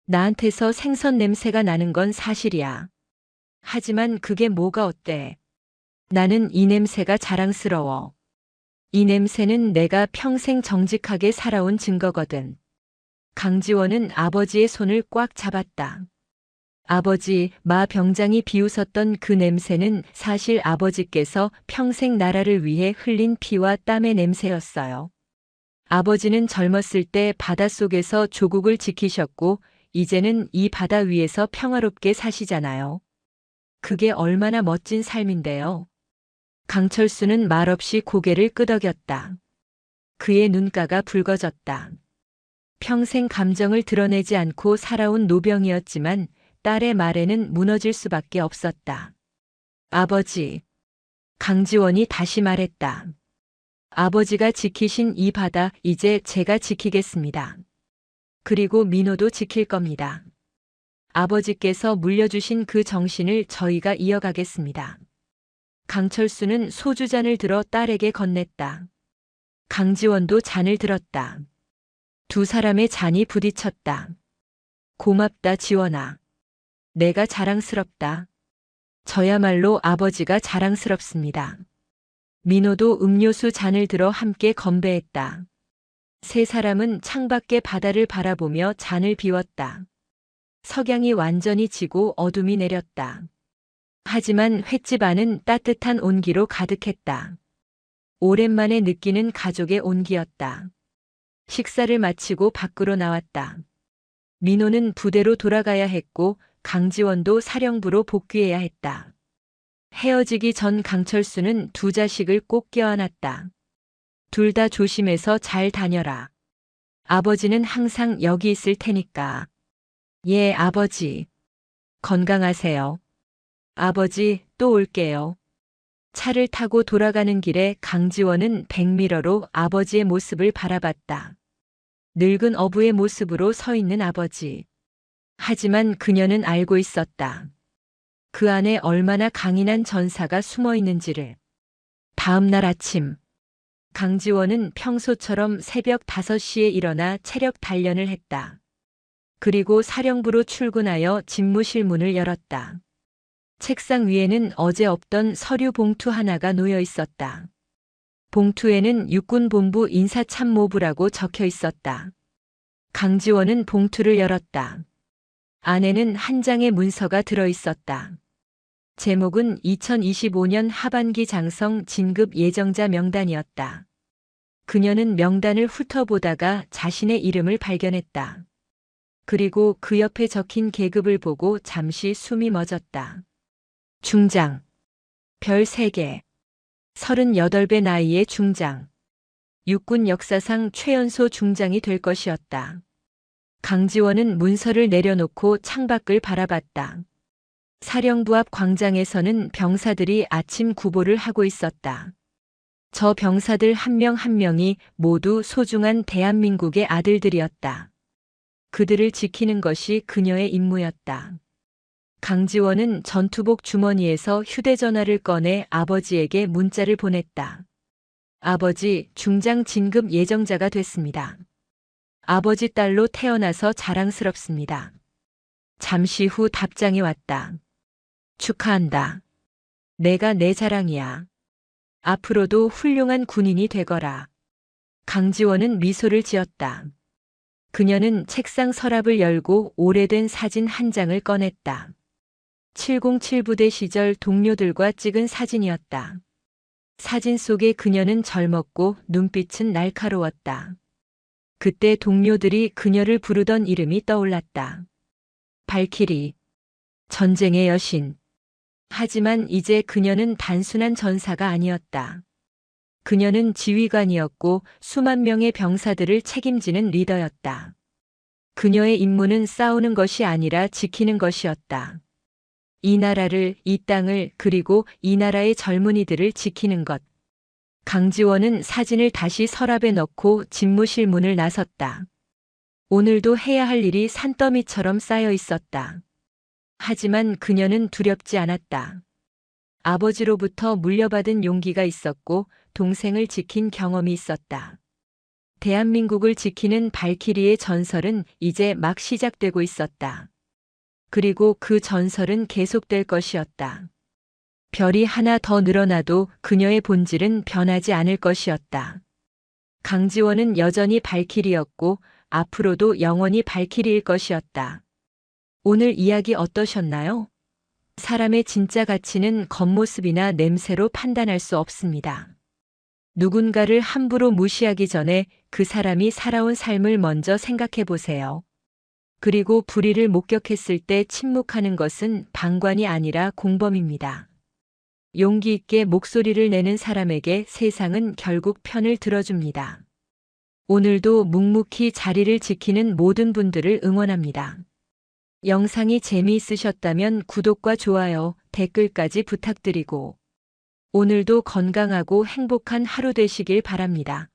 나한테서 생선 냄새가 나는 건 사실이야. 하지만 그게 뭐가 어때? 나는 이 냄새가 자랑스러워. 이 냄새는 내가 평생 정직하게 살아온 증거거든. 강지원은 아버지의 손을 꽉 잡았다. 아버지, 마 병장이 비웃었던 그 냄새는 사실 아버지께서 평생 나라를 위해 흘린 피와 땀의 냄새였어요. 아버지는 젊었을 때 바닷속에서 조국을 지키셨고, 이제는 이 바다 위에서 평화롭게 사시잖아요. 그게 얼마나 멋진 삶인데요. 강철수는 말없이 고개를 끄덕였다. 그의 눈가가 붉어졌다. 평생 감정을 드러내지 않고 살아온 노병이었지만 딸의 말에는 무너질 수밖에 없었다. 아버지. 강지원이 다시 말했다. 아버지가 지키신 이 바다 이제 제가 지키겠습니다. 그리고 민호도 지킬 겁니다. 아버지께서 물려주신 그 정신을 저희가 이어가겠습니다. 강철수는 소주잔을 들어 딸에게 건넸다. 강지원도 잔을 들었다. 두 사람의 잔이 부딪혔다. 고맙다, 지원아. 내가 자랑스럽다. 저야말로 아버지가 자랑스럽습니다. 민호도 음료수 잔을 들어 함께 건배했다. 세 사람은 창밖의 바다를 바라보며 잔을 비웠다. 석양이 완전히 지고 어둠이 내렸다. 하지만 횟집 안은 따뜻한 온기로 가득했다. 오랜만에 느끼는 가족의 온기였다. 식사를 마치고 밖으로 나왔다. 민호는 부대로 돌아가야 했고 강지원도 사령부로 복귀해야 했다. 헤어지기 전 강철수는 두 자식을 꼭 껴안았다. 둘 다 조심해서 잘 다녀라. 아버지는 항상 여기 있을 테니까. 예, 아버지. 건강하세요. 아버지, 또 올게요. 차를 타고 돌아가는 길에 강지원은 백미러로 아버지의 모습을 바라봤다. 늙은 어부의 모습으로 서 있는 아버지. 하지만 그녀는 알고 있었다. 그 안에 얼마나 강인한 전사가 숨어 있는지를. 다음 날 아침, 강지원은 평소처럼 새벽 5시에 일어나 체력 단련을 했다. 그리고 사령부로 출근하여 집무실 문을 열었다. 책상 위에는 어제 없던 서류 봉투 하나가 놓여 있었다. 봉투에는 육군본부 인사참모부라고 적혀 있었다. 강지원은 봉투를 열었다. 안에는 한 장의 문서가 들어 있었다. 제목은 2025년 하반기 장성 진급 예정자 명단이었다. 그녀는 명단을 훑어보다가 자신의 이름을 발견했다. 그리고 그 옆에 적힌 계급을 보고 잠시 숨이 멎었다. 중장. 별 3개. 38배 나이의 중장. 육군 역사상 최연소 중장이 될 것이었다. 강지원은 문서를 내려놓고 창밖을 바라봤다. 사령부 앞 광장에서는 병사들이 아침 구보를 하고 있었다. 저 병사들 한 명 한 명이 모두 소중한 대한민국의 아들들이었다. 그들을 지키는 것이 그녀의 임무였다. 강지원은 전투복 주머니에서 휴대전화를 꺼내 아버지에게 문자를 보냈다. 아버지, 중장 진급 예정자가 됐습니다. 아버지 딸로 태어나서 자랑스럽습니다. 잠시 후 답장이 왔다. 축하한다. 내가 내 자랑이야. 앞으로도 훌륭한 군인이 되거라. 강지원은 미소를 지었다. 그녀는 책상 서랍을 열고 오래된 사진 한 장을 꺼냈다. 707 부대 시절 동료들과 찍은 사진이었다. 사진 속의 그녀는 젊었고 눈빛은 날카로웠다. 그때 동료들이 그녀를 부르던 이름이 떠올랐다. 발키리, 전쟁의 여신. 하지만 이제 그녀는 단순한 전사가 아니었다. 그녀는 지휘관이었고 수만 명의 병사들을 책임지는 리더였다. 그녀의 임무는 싸우는 것이 아니라 지키는 것이었다. 이 나라를, 이 땅을, 그리고 이 나라의 젊은이들을 지키는 것. 강지원은 사진을 다시 서랍에 넣고 집무실 문을 나섰다. 오늘도 해야 할 일이 산더미처럼 쌓여 있었다. 하지만 그녀는 두렵지 않았다. 아버지로부터 물려받은 용기가 있었고 동생을 지킨 경험이 있었다. 대한민국을 지키는 발키리의 전설은 이제 막 시작되고 있었다. 그리고 그 전설은 계속될 것이었다. 별이 하나 더 늘어나도 그녀의 본질은 변하지 않을 것이었다. 강지원은 여전히 발키리였고 앞으로도 영원히 발키리일 것이었다. 오늘 이야기 어떠셨나요? 사람의 진짜 가치는 겉모습이나 냄새로 판단할 수 없습니다. 누군가를 함부로 무시하기 전에 그 사람이 살아온 삶을 먼저 생각해 보세요. 그리고 불의를 목격했을 때 침묵하는 것은 방관이 아니라 공범입니다. 용기 있게 목소리를 내는 사람에게 세상은 결국 편을 들어줍니다. 오늘도 묵묵히 자리를 지키는 모든 분들을 응원합니다. 영상이 재미있으셨다면 구독과 좋아요, 댓글까지 부탁드리고 오늘도 건강하고 행복한 하루 되시길 바랍니다.